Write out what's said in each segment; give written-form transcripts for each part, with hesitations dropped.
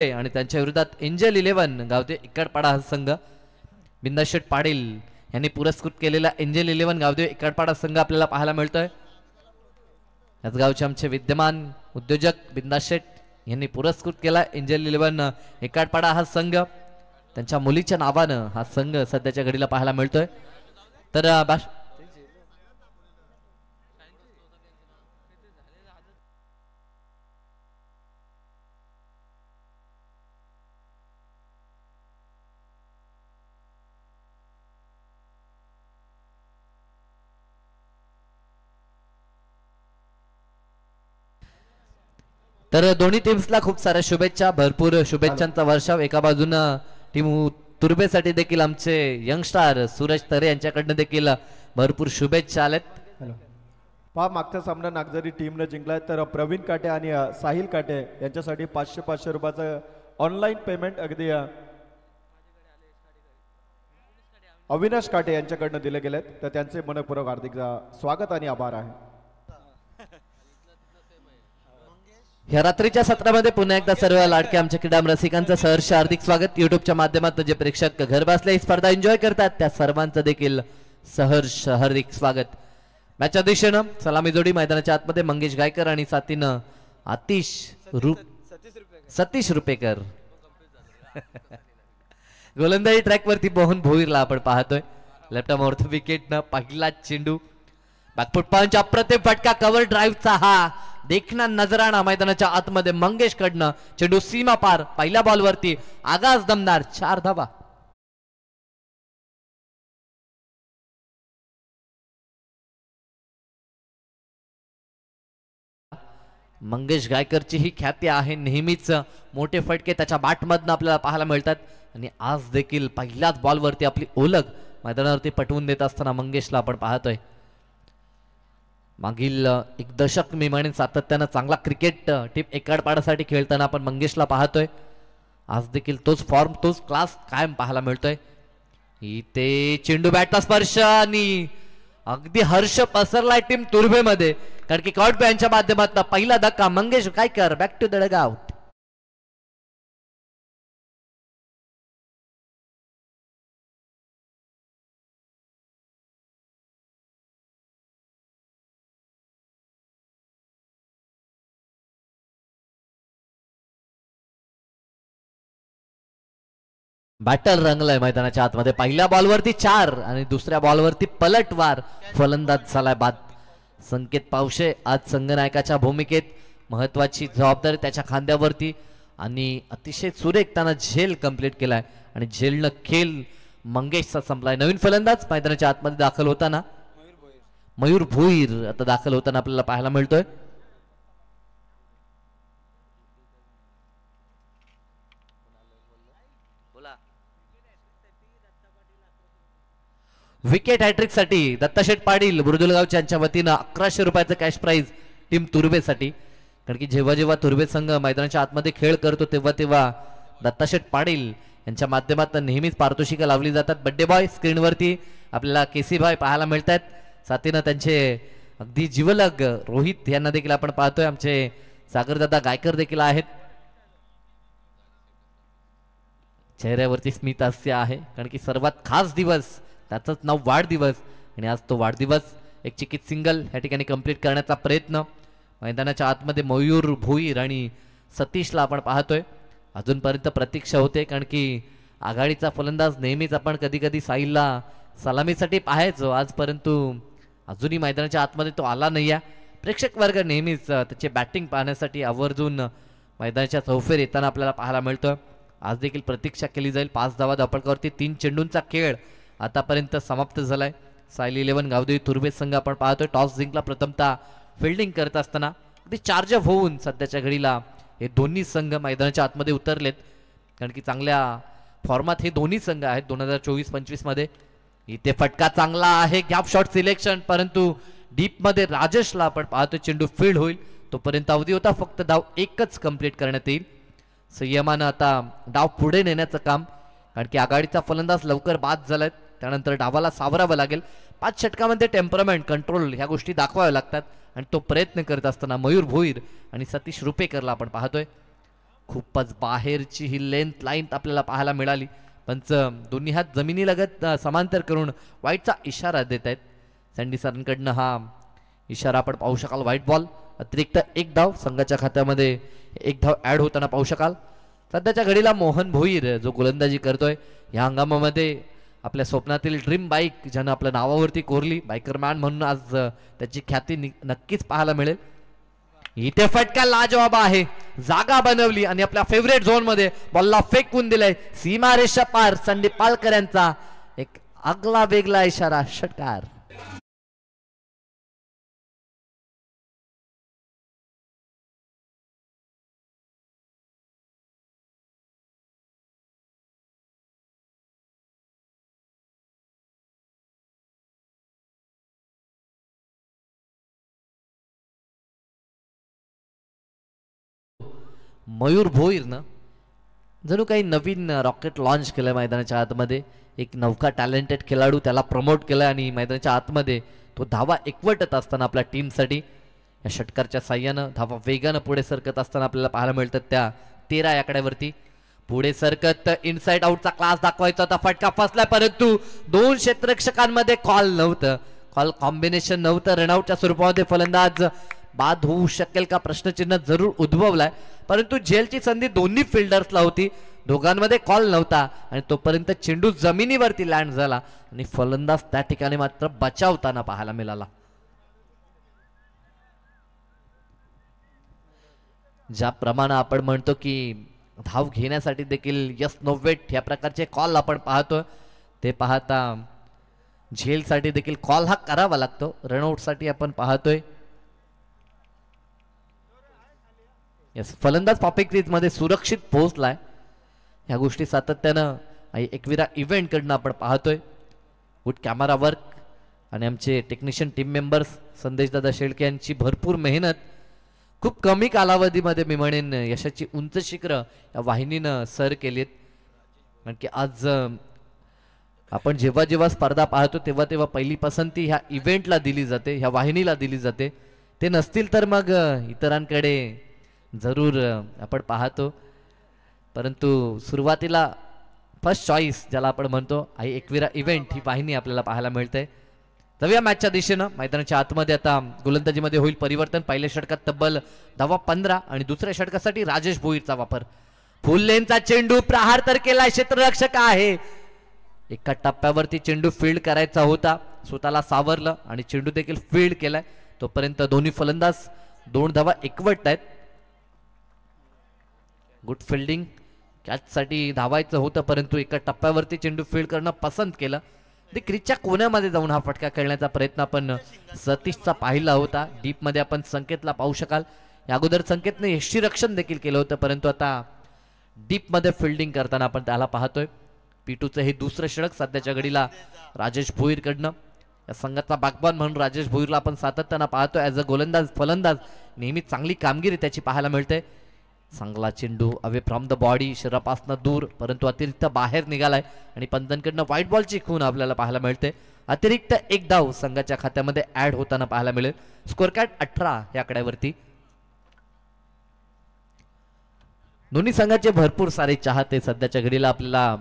आणि त्यांच्या विरोधात एंजल 11 गावदेव इकडपाडा हा संघ बिंदास शेठ पाटील यांनी पुरस्कृत केलेला एंजल 11 गावदेव इकडपाडा संघ आपल्याला पाहायला मिळतोय। याच गावचे आमचे विद्यमान उद्योजक बिंदास शेठ यांनी पुरस्कृत केला एंजल 11 इकडपाडा हा संघ। त्यांच्या मुलीच्या नावानं हा संघ सध्याच्या घडीला पाहायला मिळतोय। तर दोन्ही टीम्सला खूप साऱ्या शुभेच्छा, भरपूर शुभेच्छांचा वर्षाव। एका बाजूनं टीम तुर्बेसाठी देखील आमचे यंगस्टार सूरज तरे यांच्याकडनं देखील भरपूर शुभेच्छा आलेत। पहा मागचा सामना नागझरी टीमने जिंकलाय, तर प्रवीण काटे आणि साहिल काटे यांच्यासाठी 500 रुपयाचं ऑनलाईन पेमेंट अगदी अविनाश काटे यांच्याकडनं दिले गेलेत, तर त्यांचे मनपूर्वक हार्दिक स्वागत आणि आभार आहे। ह्या रात्रीच्या सत्रामध्ये पुन्हा एकदा सर्व लाडक्या आमच्या क्रीडा रसिकांचं सहर्ष हार्दिक स्वागत। युट्यूबच्या माध्यमातून जे प्रेक्षक घर बसल्या ही स्पर्धा एन्जॉय करतात त्या सर्वांचं देखील सहर्ष हार्दिक स्वागत। मॅचच्या दिशेनं सलामी जोडी मैदानाच्या आतमध्ये मंगेश गायकर आणि साथीनं सतीश रुपेकर गोलंदाजी ट्रॅक वरती मोहन भोईरला आपण पाहतोय। लेफ्ट आर्म ऑर्थ विकेटनं पहिला चेंडू बॅकफुट पंच अप्रतिम फटका कव्हर ड्राईव्हचा हा देखना नजराणा मैदानाच्या आतमध्ये मंगेश कडनं चेंडू सीमा पार पहिल्या बॉलवरती आगाज दमदार 4 धावा। मंगेश गायकरची ही ख्याती आहे, नेहमीच मोठे फटके त्याच्या बॅटमधनं आपल्याला पाहायला मिळतात आणि आज देखील पहिल्याच बॉलवरती आपली ओळख मैदानावरती पटवून देत असताना मंगेशला आपण पाहतोय। मागील एक दशक मी म्हणेन सातत्यानं चांगला क्रिकेट टीम एकाडपाडासाठी खेळताना आपण मंगेशला पाहतोय। आज देखील तोच फॉर्म तोच क्लास कायम पाहायला मिळतोय। इथे चेंडू बॅटला स्पर्श आणि अगदी हर्ष पसरलाय टीम तुर्भेमध्ये, कारण की कॉट बॅनच्या माध्यमातून पहिला धक्का Mangesh Gaykar back to the dugout. Batter रंगलाय मैदानाच्या आतमध्ये, पहिल्या बॉलवरती 4 आणि दुसऱ्या बॉलवरती पलटवार फलंदाज झालाय बाद। संकेत पावशे आज संघनायकाच्या भूमिकेत, महत्वाची जबाबदारी त्याच्या खांद्यावरती आणि अतिशय सुरेख त्यानं झेल कंप्लीट केलाय आणि झेलनं खेळ मंगेशचा संपलाय। नवीन फलंदाज मैदानाच्या आतमध्ये दाखल होताना मयूर भोईर आता दाखल होताना आपल्याला पाहायला मिळतोय। विकेट हॅट्रिक साठी दत्ताशेठ पाटील बुरुदुलगावच्या यांच्या वतीनं 1100 रुपयाचं कॅश प्राइज टीम तुर्बेसाठी, कारण की जेव्हा जेव्हा तुर्बे संघ मैदानाच्या आतमध्ये खेळ करतो तेव्हा तेव्हा दत्ताशेठ पाटील यांच्या माध्यमातून नेहमीच पारितोषिकं लावली जातात। बड्डे बॉय स्क्रीनवरती आपल्याला केसी भाई पाहायला मिळतात, साथीनं त्यांचे अगदी जीवलग रोहित यांना देखील आपण पाहतोय। आमचे सागरदादा गायकर देखील आहेत, चेहऱ्यावरती स्मित हास्य आहे, कारण की सर्वात खास दिवस त्याचंच नाव वाढदिवस आणि आज तो वाढदिवस एक चिकित सिंगल या ठिकाणी कंप्लीट करण्याचा प्रयत्न मैदानाच्या आतमध्ये मयूर भोईर आणि सतीशला आपण पाहतोय। अजूनपर्यंत प्रतीक्षा होते, कारण की आघाडीचा फलंदाज नेहमीच आपण कधी कधी साहिलला सलामीसाठी पाहायचो आज, परंतु अजूनही मैदानाच्या आतमध्ये तो आला नाही आहे। प्रेक्षक वर्ग नेहमीच त्याचे बॅटिंग पाहण्यासाठी आवर्जून मैदानाच्या चौफेर येताना आपल्याला पाहायला मिळतं। आज देखील प्रतीक्षा केली जाईल। 5 धावा धापडकावरती 3 चेंडूंचा खेळ आतापर्यंत समाप्त झालाय। साहिल 11 गावदेवी तुर्बे संघ आपण पाहतोय टॉस जिंकला, प्रथमतः फिल्डिंग करत असताना अगदी चार्ज अप होऊन सध्याच्या घडीला हे दोन्ही संघ मैदानाच्या आतमध्ये उतरलेत, कारण की चांगल्या फॉर्मात हे दोन्ही संघ आहेत 2024-25 मध्ये। इथे फटका चांगला आहे, गॅप शॉट सिलेक्शन, परंतु डीप मध्ये राजेशला आपण पाहतोय चेंडू फील्ड होईल तोपर्यंत अवधी होता, फक्त डाव एकच कंप्लीट करण्यात येईल। संयमानं आता डाव पुढे नेण्याचं काम, कारण की आघाडीचा फलंदाज लवकर बाद झालाय, त्यानंतर डावाला सावरावं लागेल। 5 षटकामध्ये टेम्परमेंट कंट्रोल ह्या गोष्टी दाखवाव्या लागतात आणि तो प्रयत्न करत असताना मयूर भोईर आणि सतीश रुपेकरला आपण पाहतोय। खूपच बाहेरची ही लेंथ लाईन आपल्याला पाहायला मिळाली. पंच दोन्ही हात जमिनीलगत समांतर करून वाईटचा इशारा देत आहेत. सँडी सरांकडनं हा इशारा आपण पाहू शकाल. व्हाईट बॉल, अतिरिक्त एक धाव संघाच्या खात्यामध्ये, एक धाव ऍड होताना पाहू शकाल. सध्याच्या घडीला मोहन भोईर जो गोलंदाजी करतोय या हंगामामध्ये आपल्या स्वप्नातील ड्रीम बाईक ज्यानं आपल्या नावावरती कोरली, बायकर मॅन म्हणून आज त्याची ख्याती नक्कीच पाहायला मिळेल. इथे फटका लाजवाब आहे, जागा बनवली आणि आपल्या फेवरेट झोन मध्ये बॉलला फेकून दिलाय. सीमारेषा पार संदीप पालकर यांचा एक आगला वेगळा इशारा, षटकार. मयूर भोईरनं जणू काही नवीन रॉकेट लॉन्च केलं मैदानाच्या आतमध्ये. एक नवखा टॅलेंटेड खेळाडू त्याला प्रमोट केलं आणि मैदानाच्या आतमध्ये तो धावा एकवटत असताना आपल्या टीमसाठी या षटकारच्या साह्यानं धावा वेगानं पुढे सरकत असताना आपल्याला पाहायला मिळतात. त्या 13 आकड्यावरती पुढे सरकत इनसाइड आउटचा क्लास दाखवायचा होता. फटका फसलाय, परंतु 2 क्षेत्ररक्षकांमध्ये कॉल नव्हतं, कॉल कॉम्बिनेशन नव्हतं. रनआउटच्या स्वरूपामध्ये फलंदाज बाद होऊ शकेल का प्रश्नचिन्ह जरूर उद्भवलाय, परंतु झेलची संधी दोन्ही फिल्डर्सला होती, दोघांमध्ये कॉल नव्हता आणि तोपर्यंत चेंडू जमिनीवरती लँड झाला आणि फलंदाज त्या ठिकाणी मात्र बचावताना पाहायला मिळाला. ज्याप्रमाणे आपण म्हणतो की धाव घेण्यासाठी देखील यस नो वेट या प्रकारचे कॉल आपण पाहतो, ते पाहता झेलसाठी देखील कॉल हा करावा लागतो. रनआउटसाठी आपण पाहतोय यस फलंदाज पॉपी क्रीज मध्ये सुरक्षित पोहोचलाय. ह्या गोष्टी सातत्यानं एकविरा इव्हेंट कडनं आपण पाहतोय. गुड कॅमेरा वर्क आणि आमचे टेक्निशियन टीम मेंबर्स संदेश दादा शेळके यांची भरपूर मेहनत, खूप कमी कालावधीमध्ये मी म्हणेन यशाची उंच शिखरं या वाहिनीनं सर केलीत. कारण की आज आपण जेव्हा जेव्हा स्पर्धा पाहतो तेव्हा तेव्हा पहिली पसंती ह्या इव्हेंटला दिली जाते, ह्या वाहिनीला दिली जाते. ते नसतील तर मग इतरांकडे जरूर आपण पाहतो, परंतु सुरुवातीला फर्स्ट चॉईस ज्याला आपण म्हणतो आई एकविरा इव्हेंट ही वाहिनी आपल्याला पाहायला मिळते. जाऊया मॅचच्या दिशेनं. मैदानाच्या आतमध्ये आता गोलंदाजीमध्ये होईल परिवर्तन. पहिल्या षटकात तब्बल धावा 15 आणि दुसऱ्या षटकासाठी राजेश भोईरचा वापर. फुल लेनचा चेंडू प्रहार तर केलाय, क्षेत्ररक्षक आहे. एका टप्प्यावरती चेंडू फील्ड करायचा होता, स्वतःला सावरलं आणि चेंडू देखील फील्ड केलाय. तोपर्यंत दोन्ही फलंदाज 2 धावा एकवट आहेत. गुड फिल्डिंग, कॅचसाठी धावायचं होतं परंतु एका टप्प्यावरती चेंडू फील्ड करणं पसंत केलं. क्रीजच्या कोण्यामध्ये जाऊन हा फटका खेळण्याचा प्रयत्न आपण सतीशचा पाहिला होता. डीप मध्ये आपण संकेतला पाहू शकाल. या अगोदर संकेतने यष्टीरक्षण देखील केलं होतं, परंतु आता डीप मध्ये फिल्डिंग करताना आपण त्याला पाहतोय. P2चं हे दुसरं षटक सध्याच्या घडीला राजेश भोईर कडनं. या संघातला बागबान म्हणून राजेश भोईरला आपण सातत्यानं पाहतोय. ॲज अ गोलंदाज फलंदाज नेहमी चांगली कामगिरी त्याची पाहायला मिळते. चांगला चेंडू अवे फ्रॉम द बॉडी, शरीरापासून दूर, परंतु अतिरिक्त बाहेर निघालाय आणि पंतांकडनं व्हाईट बॉलची खून आपल्याला पाहायला मिळते. अतिरिक्त एक धाव संघाच्या खात्यामध्ये ऍड होताना पाहायला मिळेल. स्कोर कार्ड 18 या आकड्यावरती. दोन्ही संघाचे भरपूर सारे चाहते सध्याच्या घडीला आपल्याला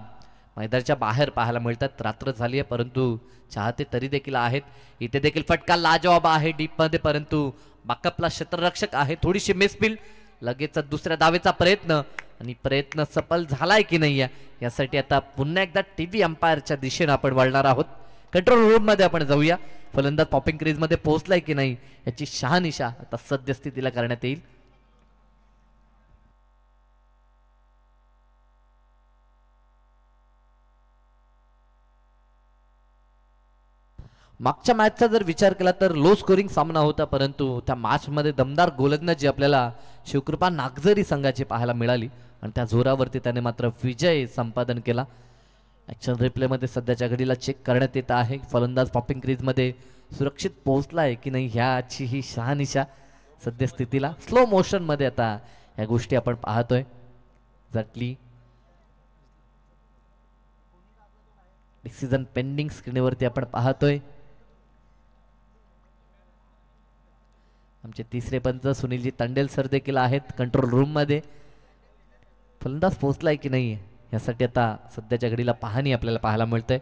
मैदानाच्या बाहेर पाहायला मिळतात. रात्र झाली आहे परंतु चाहते तरी देखील आहेत. इथे देखील फटका लाजवाब आहे डीप मध्ये, परंतु बॅकअपला क्षेत्ररक्षक आहे. थोडीशी मिसफील, लगेच दुसऱ्या दावेचा प्रयत्न आणि प्रयत्न सफल झालाय की नाही यासाठी आता पुन्हा एकदा टीव्ही अंपायरच्या दिशेने आपण वळणार आहोत. कंट्रोल रूम मध्ये आपण जाऊया. फलंदाज पॉपिंग क्रीज मध्ये पोहोचलाय की नाही याची शहानिशा आता सद्यस्थितीला करण्यात येईल. मागच्या मॅचचा जर विचार केला तर लो स्कोरिंग सामना होता, परंतु त्या मॅचमध्ये दमदार गोलंदाजी आपल्याला शिवकृपा नागझरी संघाची पाहायला मिळाली आणि त्या जोरावरती त्याने मात्र विजय संपादन केला. ॲक्शन रिप्लेमध्ये सध्याच्या घडीला चेक करण्यात येत आहे फलंदाज पॉपिंग क्रीजमध्ये सुरक्षित पोहोचलाय की नाही ह्याची ही शहानिशा सद्यस्थितीला स्लो मोशनमध्ये आता ह्या गोष्टी आपण पाहतोय. एक्झॅक्टली डिसिजन पेंडिंग स्क्रीनवरती आपण पाहतोय. आमचे तिसरे पंच सुनीलजी तांडेल सर देखील आहेत कंट्रोल रूम मध्ये. फलंदाज पोहोचलाय की नाही यासाठी आता सध्याच्या घडीला पाहणी आपल्याला पाहायला मिळते.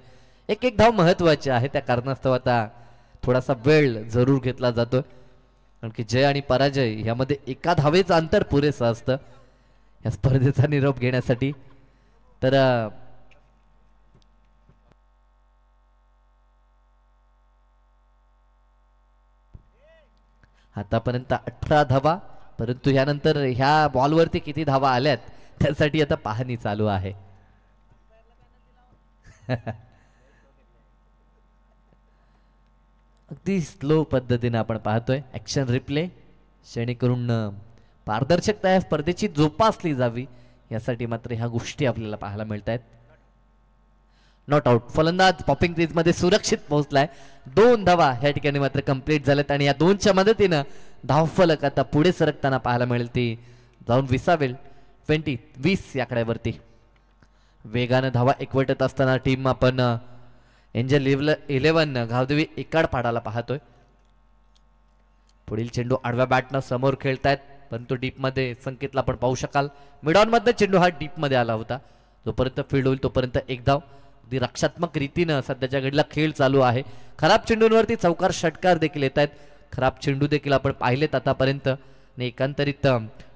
एक एक धाव महत्वाची आहे, त्या कारणास्तव आता थोडासा वेळ जरूर घेतला जातोय, कारण की जय आणि पराजय यामध्ये एका धावेचं अंतर पुरेसं असतं या स्पर्धेचा निरोप घेण्यासाठी. तर आतापर्यंत 18 धावा, परंतु यानंतर ह्या बॉलवरती किती धावा आल्यात त्यासाठी आता पाहणी चालू आहे. अगदी स्लो पद्धतीने आपण पाहतोय ऍक्शन रिप्ले, जेणेकरून पारदर्शकता या स्पर्धेची जोपासली जावी यासाठी मात्र ह्या गोष्टी आपल्याला पाहायला मिळत आहेत. Not out. फलंदाज पॉपिंग क्रीज मध्ये सुरक्षित पोहोचलाय. 2 धावा या ठिकाणी मात्र कंप्लीट झाल्यात आणि या 2च्या मदतीनं धावफलक आता पुढे सरकताना पाहायला मिळेल, ती जाऊन विसावेल 20 या आकड्यावरती. वेगानं धावा एकवटत असताना टीम आपण एंजल 11 गावदेवी एकाड पाडायला पाहतोय. पुढील चेंडू आडव्या बॅटनं समोर खेळतायत, परंतु डीप मध्ये संकेतला आपण पाहू शकाल मिडॉन मधनं चेंडू हा डीप मध्ये आला होता. जोपर्यंत फील्ड होईल तोपर्यंत एक धाव. अगदी रक्षात्मक रीतीनं सध्याच्या घडीला खेळ चालू आहे. खराब चेंडूंवरती चौकार षटकार देखील येत आहेत. खराब चेंडू देखील आपण पाहिलेत आतापर्यंत आणि एकांतरित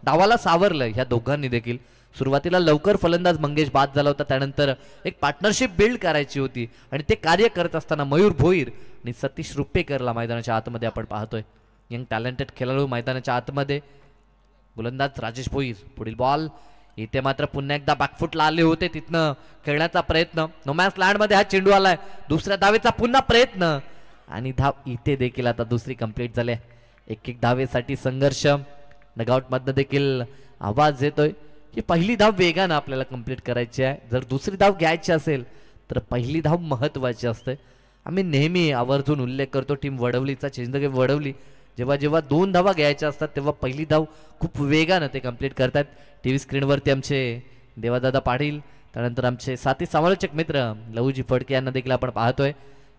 डावाला सावरलं ह्या दोघांनी देखील. सुरुवातीला लवकर फलंदाज मंगेश बाद झाला होता, त्यानंतर एक पार्टनरशिप बिल्ड करायची होती आणि ते कार्य करत असताना मयूर भोईर आणि सतीश रुपेकरला मैदानाच्या आतमध्ये आपण पाहतोय. यंग टॅलेंटेड खेळाडू मैदानाच्या आतमध्ये. गोलंदाज राजेश भोईर. पुढील बॉल इथे मात्र पुन्हा एकदा बॅकफुटला आले होते, तिथनं खेळण्याचा प्रयत्न. नोमॅन्स लँड मध्ये हा चेंडू आलाय. दुसऱ्या धावेचा पुन्हा प्रयत्न आणि धाव इथे देखील आता दुसरी कंप्लीट झाली. एक धावेसाठी संघर्ष. डगआउट मधनं देखील आवाज येतोय की पहिली धाव वेगानं आपल्याला कंप्लीट करायची आहे. जर दुसरी धाव घ्यायची असेल तर पहिली धाव महत्वाची असते. आम्ही नेहमी आवर्जून उल्लेख करतो टीम वडवलीचा, चेंज द गेम वडवली, जेव्हा जेव्हा 2 धावा घ्यायच्या असतात तेव्हा पहिली धाव खूप वेगानं ते कंप्लीट करतात. टीव्ही स्क्रीनवरती आमचे देवादादा पाटील, त्यानंतर आमचे साथी समालोचक मित्र लहूजी फडके यांना देखील आपण पाहतोय.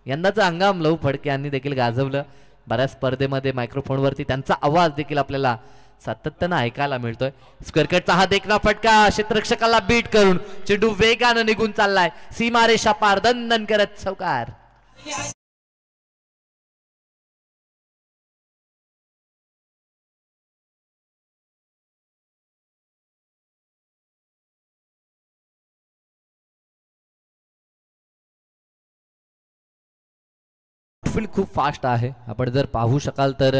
यंदाचा हंगाम लहू फडके यांनी देखील गाजवलं. बऱ्याच स्पर्धेमध्ये मायक्रोफोनवरती त्यांचा आवाज देखील आपल्याला सातत्यानं ऐकायला मिळतोय. स्क्वेअरकटचा हा देखना फटका क्षेत्ररक्षकाला बीट करून चेंडू वेगानं निघून चाललाय. सीमारेषा पार दणदण करत चौकार. फील्ड खूप फास्ट आहे. आपण जर पाहू शकाल तर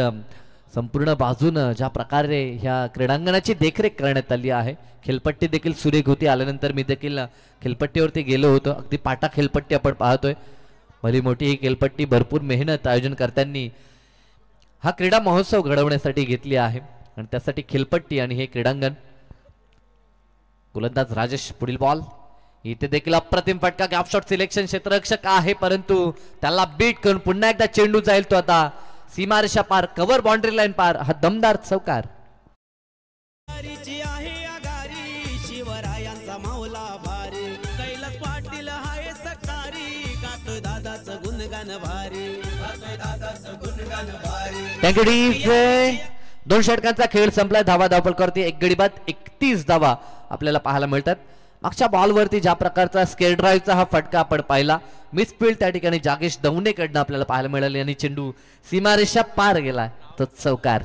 संपूर्ण बाजूनं ज्या प्रकारे ह्या क्रीडांगणाची देखरेख करण्यात आली आहे. खेळपट्टी देखील सुरेख होती. आल्यानंतर मी देखील खेळपट्टीवरती गेलो होतो. अगदी पाटा खेळपट्टी आपण पाहतोय. भली मोठी ही खेळपट्टी, भरपूर मेहनत आयोजनकर्त्यांनी हा क्रीडा महोत्सव घडवण्यासाठी घेतली आहे आणि त्यासाठी खेळपट्टी आणि हे क्रीडांगण. गोलंदाज राजेश. पुढील बॉल इथे देखील अप्रतिम फटका. Gap shot selection. क्षेत्ररक्षक आहे परंतु त्याला बीट करून पुन्हा एकदा चेंडू जाईल तो आता सीमारेषा पार, कव्हर बाउंड्री लाईन पार. हा दमदार चौकार. शिवरायांचा माऊला भारी, कैलास पाटील हाय सकारी, गातोय दादाचं गुणगान भारी, गातोय दादाचं गुणगान भारी. Thank you D. 2 षटकांचा खेळ संपलाय. धावा धावपळ करते. एक गडी बाद 31 धावा आपल्याला पाहायला मिळतात. मागच्या बॉलवरती ज्या प्रकारचा स्केअर ड्राईव्हचा हा फटका आपण पाहिला, मिसफील्ड त्या ठिकाणी जागेश दवनेकडनं आपल्याला पाहायला मिळाले आणि चेंडू सीमारेषा पार गेला तो चौकार.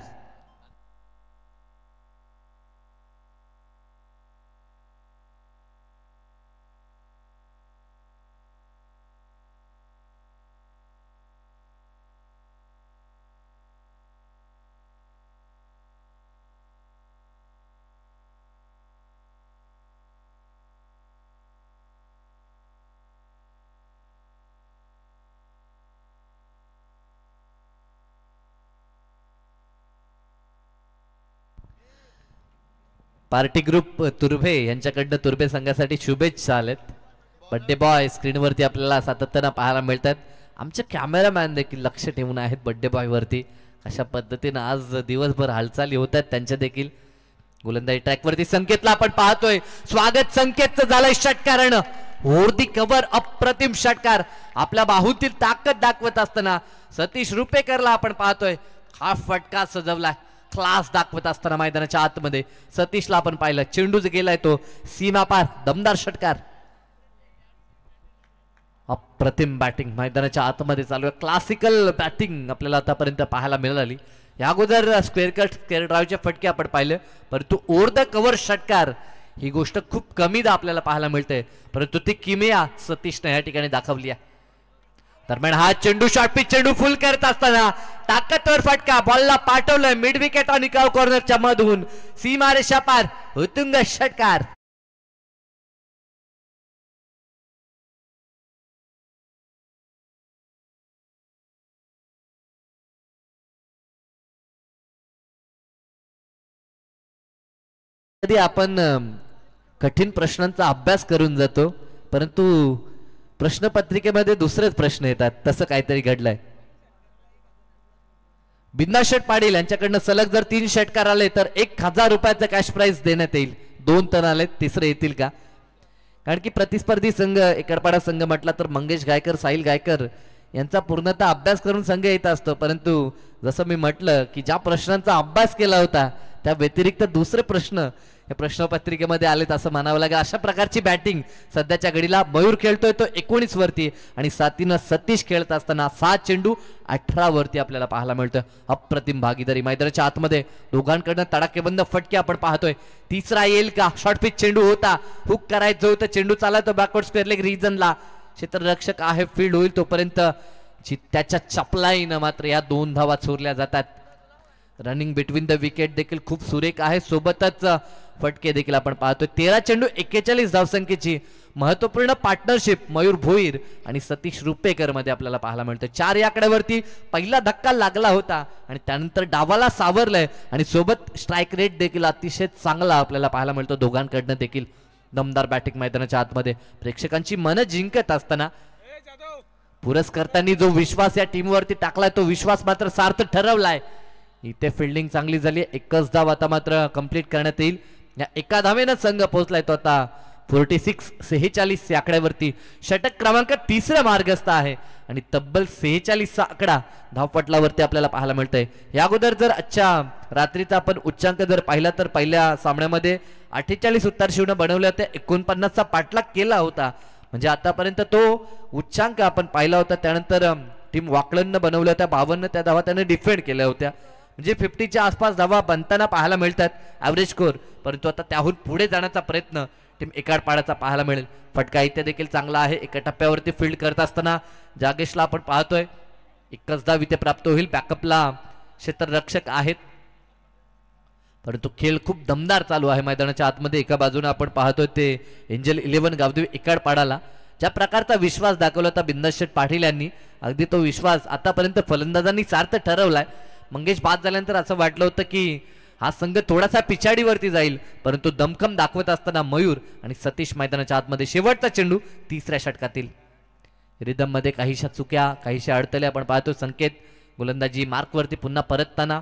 पार्टी ग्रुप तुर्भे यांच्याकडनं तुर्भे संघासाठी शुभेच्छा आलेत. बड्डे बॉय स्क्रीनवरती आपल्याला सातत्यानं पाहायला मिळतात. आमचे कॅमेरामॅन देखील लक्ष ठेवून आहेत बड्डे बॉय वरती. अशा पद्धतीनं आज दिवसभर हालचाली होत आहेत त्यांच्या देखील. गोलंदाजी ट्रॅकवरती संकेतला आपण पाहतोय. स्वागत संकेतचं झालंय षटकारानं. होर्दी कव्हर, अप्रतिम षटकार. आपल्या बाहूतील ताकद दाखवत असताना सतीश रुपेकरला आपण पाहतोय. हा फटका सजवलाय. क्लास दाखवत असताना मैदानाच्या आतमध्ये सतीशला आपण पाहिलं, चेंडूच गेलाय तो सीमा पार, दमदार षटकार. अप्रतिम बॅटिंग मैदानाच्या आतमध्ये चालू आहे. क्लासिकल बॅटिंग आपल्याला आतापर्यंत पाहायला मिळाली. या अगोदर स्क्वेअर कट स्क्वेअर ड्राईव्हचे फटके आपण पाहिले, परंतु ओव्हर द कव्हर षटकार ही गोष्ट खूप कमीदा आपल्याला पाहायला मिळते, परंतु ती किमया सतीशने या ठिकाणी दाखवली आहे. दरम्यान हा चेंडू शॉर्ट पिच चेंडू फुल करत असताना ताकदवर फटका, बॉलला पाठवलंय मिड विकेट आणि निकाल कॉर्नरच्या मधून सीमारेषा पार, उत्तुंग षटकार. कधी आपण कठीण प्रश्नांचा अभ्यास करून जातो, परंतु प्रश्नपत्रिकेमध्ये दुसरेच प्रश्न येतात, तसं काहीतरी घडलंय. बिंदास शेठ पाटील यांच्याकडनं सलग जर 3 षटकार आले तर 1000 रुपयाचं कॅश प्राइज देण्यात येईल. 2 टन आले, तिसरे येतील का? कारण की प्रतिस्पर्धी संघ एकरपाडा संघ म्हटला तर मंगेश गायकर, साहिल गायकर यांचा पूर्णतः अभ्यास करून संघ येत असतो, परंतु जसं मी म्हटलं की ज्या प्रश्नांचा अभ्यास केला होता त्या व्यतिरिक्त दुसरे प्रश्न या प्रश्नपत्रिकेमध्ये आलेत असं म्हणावं लागेल. अशा प्रकारची बॅटिंग सध्याच्या घडीला मयूर खेळतोय तो 19 वरती आणि साथीनं सतीश खेळत असताना 7 चेंडू 18 वरती आपल्याला पाहायला मिळतोय. अप्रतिम भागीदारी मैदानाच्या आतमध्ये दोघांकडनं तडाखेबंद फटके आपण पाहतोय. तिसरा येईल का? शॉर्ट पिच चेंडू होता, हुक करायचं होतं, चेंडू चालला तो बॅकवर्ड स्क्वेअर लेग रिजनला, क्षेत्ररक्षक आहे फील्ड होईल तोपर्यंत त्याच्या चपलाईनं मात्र या 2 धावा चोरल्या जातात. रनिंग बिटवीन द विकेट देखील खूप सुरेख आहे, सोबतच फटके देखील आपण पाहतोय. 13 चेंडू 41 धावसंख्येची महत्वपूर्ण पार्टनरशिप मयूर भोईर आणि सतीश रुपेकर मध्ये आपल्याला पाहायला मिळतं. 4 या आकड्यावरती पहिला धक्का लागला होता आणि त्यानंतर डावाला सावरलंय आणि सोबत स्ट्राईक रेट देखील अतिशय चांगला आपल्याला पाहायला मिळतो दोघांकडनं देखील. दमदार बॅटिंग मैदानाच्या आतमध्ये प्रेक्षकांची मन जिंकत असताना पुरस्कर्त्यांनी जो विश्वास या टीमवरती टाकलाय तो विश्वास मात्र सार्थ ठरवलाय. इथे फिल्डिंग चांगली झाली, 1च धाव आता मात्र कंप्लीट करण्यात येईल. या एका धावेनं संघ पोहोचलाय तो आता 46 या आकड्यावरती. षटक क्रमांक 3 मार्गस्थ आहे आणि तब्बल 46 आकडा धावपटलावरती आपल्याला पाहायला मिळतंय. या अगोदर जर आजच्या रात्रीचा आपण उच्चांक जर पाहिला तर पहिल्या सामन्यामध्ये 48 उत्तर शिवनं बनवले होते, 49चा पाठलाग केला होता, म्हणजे आतापर्यंत तो उच्चांक आपण पाहिला होता. त्यानंतर टीम वाकळणनं बनवल्या होत्या 52, त्या धावा त्याने डिफेंड केल्या होत्या, म्हणजे 50च्या आसपास धावा बनताना पाहायला मिळतात ॲव्हरेज स्कोर, परंतु आता त्याहून पुढे जाण्याचा प्रयत्न टीम एकाड पाडायचा पाहायला मिळेल. फटका इथे देखील चांगला आहे. एका टप्प्यावरती फील्ड करत असताना जागेशला आपण पाहतोय 1च धाव इथे प्राप्त होईल. बॅकअपला क्षेत्ररक्षक आहेत, परंतु खेळ खूप दमदार चालू आहे मैदानाच्या आतमध्ये. एका बाजूने आपण पाहतोय ते एंजल 11 गावदेवी एकाड पाडाला ज्या प्रकारचा विश्वास दाखवला होता बिंदास शेठ पाटील यांनी, अगदी तो विश्वास आतापर्यंत फलंदाजांनी सार्थ ठरवलाय. मंगेश बाद झाल्यानंतर असं वाटलं होतं की हा संघ थोडासा पिछाडीवरती जाईल, परंतु दमखम दाखवत असताना मयूर आणि सतीश मैदानाच्या आतमध्ये. शेवटचा चेंडू 3ऱ्या षटकातील. रिदम मध्ये काहीशा चुक्या, काहीशा अडथळे आपण पाहतो. संकेत गोलंदाजी मार्कवरती पुन्हा परतताना.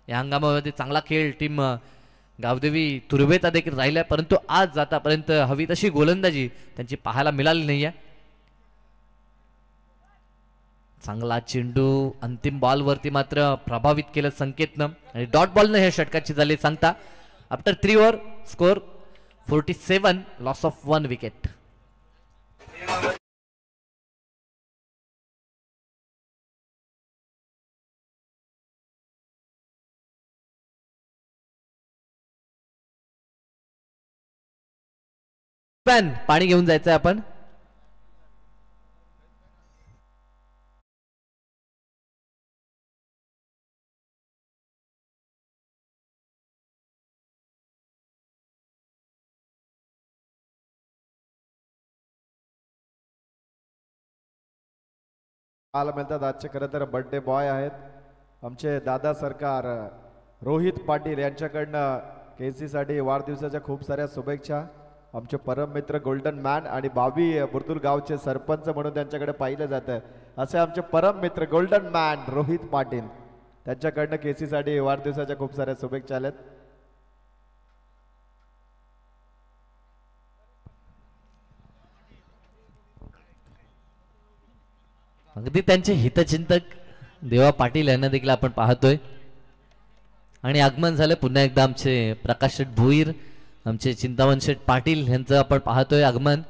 या हंगामामध्ये चांगला खेळ टीम गावदेवी तुर्भेचा देखील राहिलाय, परंतु आज आतापर्यंत हवी तशी गोलंदाजी त्यांची पाहायला मिळाली नाहीये. चांगला चेंडू अंतिम बॉल वरती मात्र प्रभावित केलं संकेतनं आणि डॉट बॉलनं हे षटकाची झाली सांगता. After 3 over score 47, loss of 1 wicket. पाणी घेऊन जायचंय आपण. पाहायला मिळतात आजचे खरं तर बर्थडे बॉय आहेत आमचे दादा सरकार रोहित पाटील यांच्याकडनं KC साठी वाढदिवसाच्या खूप साऱ्या शुभेच्छा. आमचे परम मित्र गोल्डन मॅन आणि बावी बुर्दुल गावचे सरपंच म्हणून त्यांच्याकडे पाहिलं जातं, असे आमचे परम मित्र गोल्डन मॅन रोहित पाटील त्यांच्याकडनं KC साठी वाढदिवसाच्या खूप साऱ्या शुभेच्छा आल्यात. अगदी त्यांचे हितचिंतक देवा पाटील यांना देखील आपण पाहतोय आणि आगमन झालं पुन्हा एकदा आमचे प्रकाश शेठ भोईर, आमचे चिंतामण शेठ पाटील यांचं आपण पाहतोय आगमन.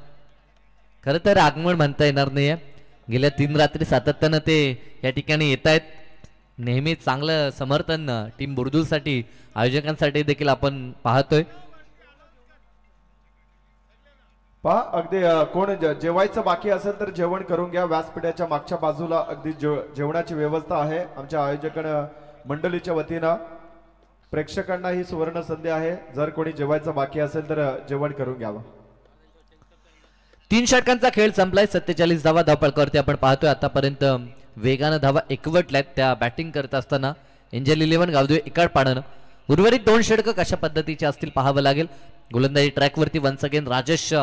खरं तर आगमन म्हणता येणार नाहीये, गेल्या 3 रात्री सातत्यानं ते या ठिकाणी येत आहेत. नेहमी चांगलं समर्थन टीम बुर्दुलसाठी, आयोजकांसाठी देखील आपण पाहतोय. पहा अगदी कोण जेवायचं बाकी असेल तर जेवण करून घ्या. व्यासपीठाच्या मागच्या बाजूला अगदी जेवणाची व्यवस्था आहे आमच्या आयोजक मंडळीच्या वतीनं. प्रेक्षकांना ही सुवर्ण संधी आहे, जर कोणी जेवायचं बाकी असेल तर जेवण करून घ्यावं. 3 षटकांचा खेळ संपलाय. 47 धावा धावपळकावरती आपण पाहतोय. आतापर्यंत वेगानं धावा एकवटल्यात त्या बॅटिंग करत असताना एंजल 11 गावदेव एकाड पाण्यानं. उर्वरित 2 षटक कशा पद्धतीचे असतील पाहावं लागेल. गोलंदाजी ट्रॅकवरती वन्स अगेन राजेश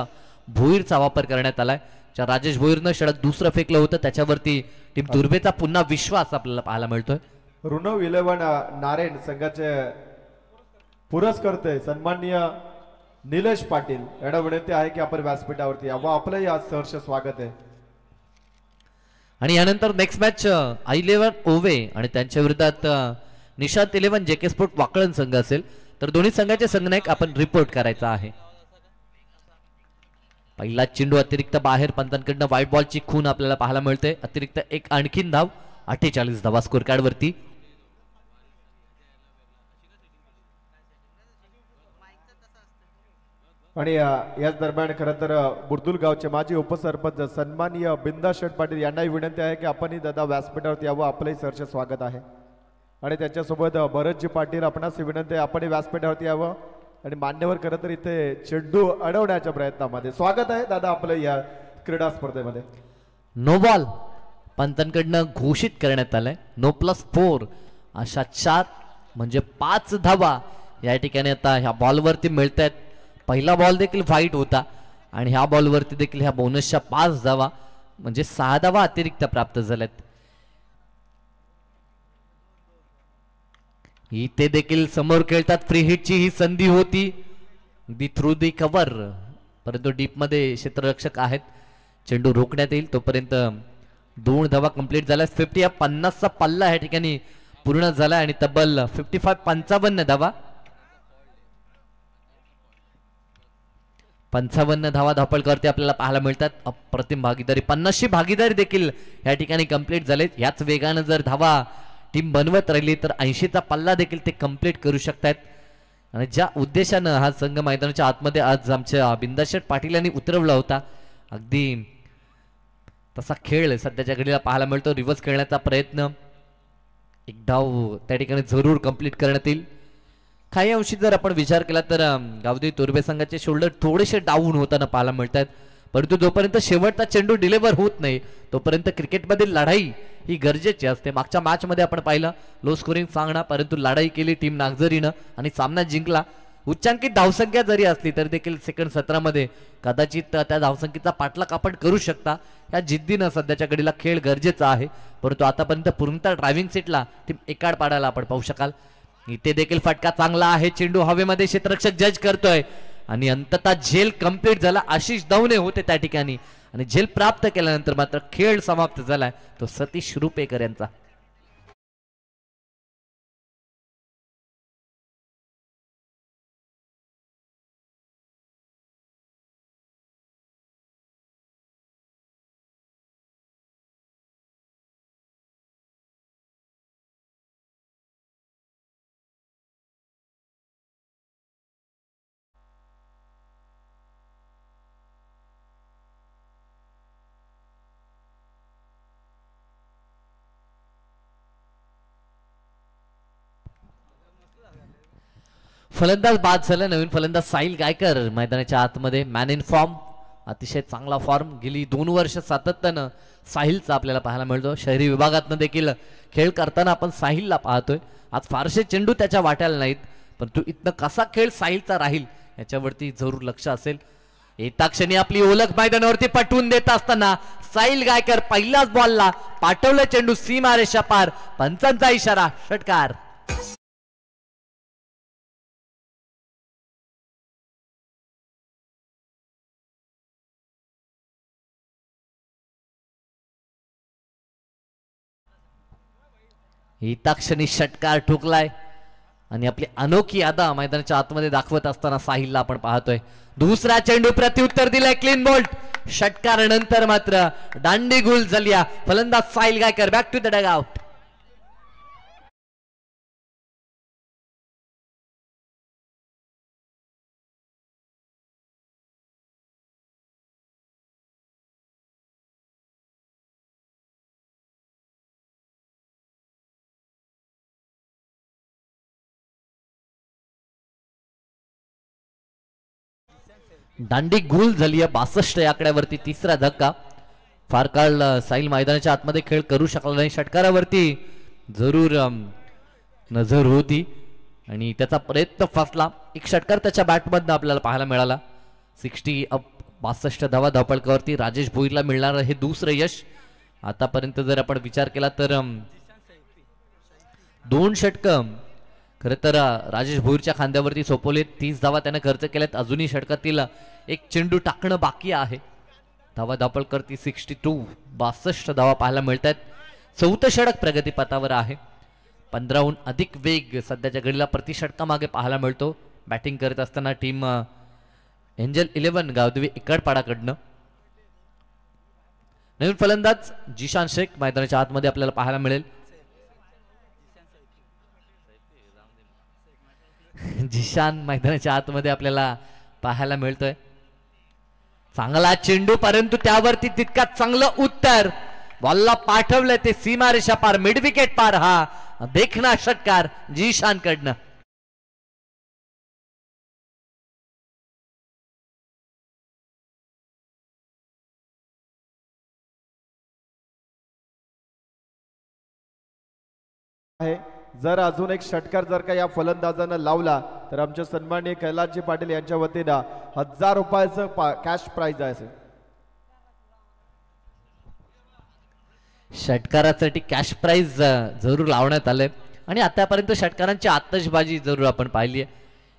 भोईरचा वापर करण्यात आलाय. ज्या राजेश भोईरनं षटक दुसरं फेकलं होतं त्याच्यावरती टीम तुर्भेचा पुन्हा विश्वास आपल्याला पाहायला मिळतोय. ऋणव 11 नारायण संघाचे पुरस्कर्ते सन्माननीय निलेश पाटील यांना विनंती आहे की आपण व्यासपीठावरती यावं. आपलंही आज सहर्ष स्वागत आहे. आणि यानंतर नेक्स्ट मॅच I11 ओवे आणि त्यांच्या विरोधात निशांत 11 JK स्पोर्ट वाकळण संघ असेल. तर दोन्ही संघाचे संघनायक आपण रिपोर्ट करायचा आहे. पहिला चेंडू अतिरिक्त बाहेर, पंतांकडनं व्हाईट बॉलची खून आपल्याला पाहायला मिळते. अतिरिक्त एक आणखीन धाव, 48 धावा स्कोर कार्ड वरती. आणि याच दरम्यान खरं तर बुर्दुल गावचे माजी उपसरपंच सन्माननीय बिंदा शेठ पाटील यांनाही विनंती आहे की आपणही दादा व्यासपीठावरती यावं. आपलंही सहर्ष स्वागत आहे. आणि त्याच्यासोबत भरतजी पाटील आपणास विनंती आहे आपणही व्यासपीठावरती यावं. आणि मान्यवर खरं तर इथे चेंडू अडवण्याच्या प्रयत्नामध्ये स्वागत आहे दादा आपलं या क्रीडा स्पर्धेमध्ये. नो बॉल पंतांकडनं घोषित करण्यात आलंय. नो +4 अशा 4 म्हणजे 5 धावा या ठिकाणी आता ह्या बॉलवरती मिळत आहेत. पहिला बॉल देखील व्हाईट होता आणि ह्या बॉलवरती देखील ह्या बोनसच्या 5 धावा म्हणजे 6 धावा अतिरिक्त प्राप्त झाल्यात. इथे देखील समोर खेळतात. फ्री हिटची ही संधी होती दी थ्रू दी कव्हर, परंतु डीप मध्ये क्षेत्ररक्षक आहेत. चेंडू रोखण्यात येईल तोपर्यंत 2 धावा कंप्लीट झाल्या. 50 या 50चा पल्ला या ठिकाणी पूर्ण झाला आणि तब्बल 55 धावा 55 धावा धावपळकावरती आपल्याला पाहायला मिळतात. अप्रतिम भागीदारी, 50ची भागीदारी देखील या ठिकाणी कंप्लीट झाले. याच वेगानं जर धावा टीम बनवत राहिली तर 80चा पल्ला देखील ते कंप्लीट करू शकतात. आणि ज्या उद्देशानं हा संघ मैदानाच्या आतमध्ये आज आमच्या बिंदाशेठ पाटील यांनी उतरवला होता, अगदी तसा खेळ सध्याच्या घडीला पाहायला मिळतो. रिव्हर्स खेळण्याचा प्रयत्न, एक डाव त्या ठिकाणी जरूर कंप्लीट करण्यात येईल. काही अंशी जर आपण विचार केला तर गावदेवी तुर्भे संघाचे शोल्डर थोडेसे डाऊन होताना पाहायला मिळतात. परंतु जोपर्यंत शेवटचा चेंडू डिलिव्हर होत नाही तोपर्यंत क्रिकेटमधील लढाई ही गरजेची असते. मागच्या मॅच मध्ये आपण पाहिलं लो स्कोरिंग सामना, परंतु लढाई केली टीम नागझरीनं आणि सामना जिंकला. उच्चांकित धावसंख्या जरी असली तरी देखील सेकंड सत्रामध्ये कदाचित त्या धावसंख्येचा पाठलाग आपण करू शकता. या जिद्दीनं सध्याच्या घडीला खेळ गरजेचा आहे. परंतु आतापर्यंत पूर्णतः ड्रायव्हिंग सीटला टीम एकाड पाडायला आपण पाहू शकाल. इथे देखील फटका चांगला आहे. चेंडू हवेमध्ये क्षेत्ररक्षक जज करतोय आणि अंततः झेल कंप्लीट झाला. आशिष दवणे होते त्या ठिकाणी आणि झेल प्राप्त केल्यानंतर मात्र खेळ समाप्त झालाय तो सतीश रुपेकर यांचा. फलंदाज बाद झाला. नवीन फलंदाज साहिल गायकर मैदानाच्या आतमध्ये. मॅन इन फॉर्म, अतिशय चांगला फॉर्म गेली 2 वर्ष सातत्यानं साहिलचा आपल्याला पाहायला मिळतो. शहरी विभागातनं देखील खेळ करताना आपण साहिलला पाहतोय. आज फारसे चेंडू त्याच्या वाट्याला नाहीत, परंतु इथनं कसा खेळ साहिलचा राहील याच्यावरती जरूर लक्ष असेल. येता क्षणी आपली ओळख मैदानावरती पटवून देत असताना साहिल गायकर पहिल्याच बॉलला पाठवलं चेंडू सीमारेषा पार. पंचांचा इशारा, षटकार. हिताक्षणी षटकार ठोकलाय. आणि आपली अनोखी अदा मैदानाच्या आतमध्ये दाखवत असताना साहिलला आपण पाहतोय. दुसरा चेंडू प्रत्युत्तर दिलाय क्लीन बोल्ट षटकार नंतर मात्र दांडी गुल झाली. फलंदाज Sahil Gaykar back to the dugout. दांडी गुल झाली आहे 62 या आकड्यावरती. तिसरा धक्का. फार काळ साहिल मैदानाच्या आतमध्ये खेळ करू शकला नाही. षटकारावरती जरूर नजर होती आणि त्याचा प्रयत्न फसला. एक षटकार त्याच्या बॅटमधनं आपल्याला पाहायला मिळाला. 60 अप 62 धावा धावपळकावरती राजेश भोईरला मिळणार हे दुसरं यश. आतापर्यंत जर आपण विचार केला तर 2 षटकं खरं तर राजेश भोईरच्या खांद्यावरती सोपवलेत. 30 धावा त्याने खर्च केल्यात. अजूनही षटकातील एक चेंडू टाकणं बाकी आहे. धावा धावपळकरती 62 62 धावा पाहायला मिळत आहेत. चौथं षटक प्रगतीपथावर आहे. 15हून अधिक वेग सध्याच्या घडीला प्रति षटकामागे पाहायला मिळतो. बॅटिंग करत असताना टीम एंजल 11 गावदेवी इकडपाडाकडनं. नवीन फलंदाज जिशान शेख मैदानाच्या आतमध्ये आपल्याला पाहायला मिळेल. जिशान मैदानाच्या आतमध्ये आपल्याला पाहायला मिळतोय. चांगला चेंडू परंतु त्यावरती तितकाच चांगलं उत्तर. बॉलला पाठवलं ते सीमारेषा पार मिड विकेट पार. हा देखना षटकार जिशान कडनं. आहे. जर अजून एक षटकार जर का या फलंदाजानं लावला तर आमच्या सन्माननीय कैलासजी पाटील यांच्या वतीनं 1000 रुपयाचं कॅश प्राइज आहे. षटकारासाठी कॅश प्राइज जरूर लावण्यात आले आणि आतापर्यंत षटकारांची आतषबाजी जरूर आपण पाहिली आहे.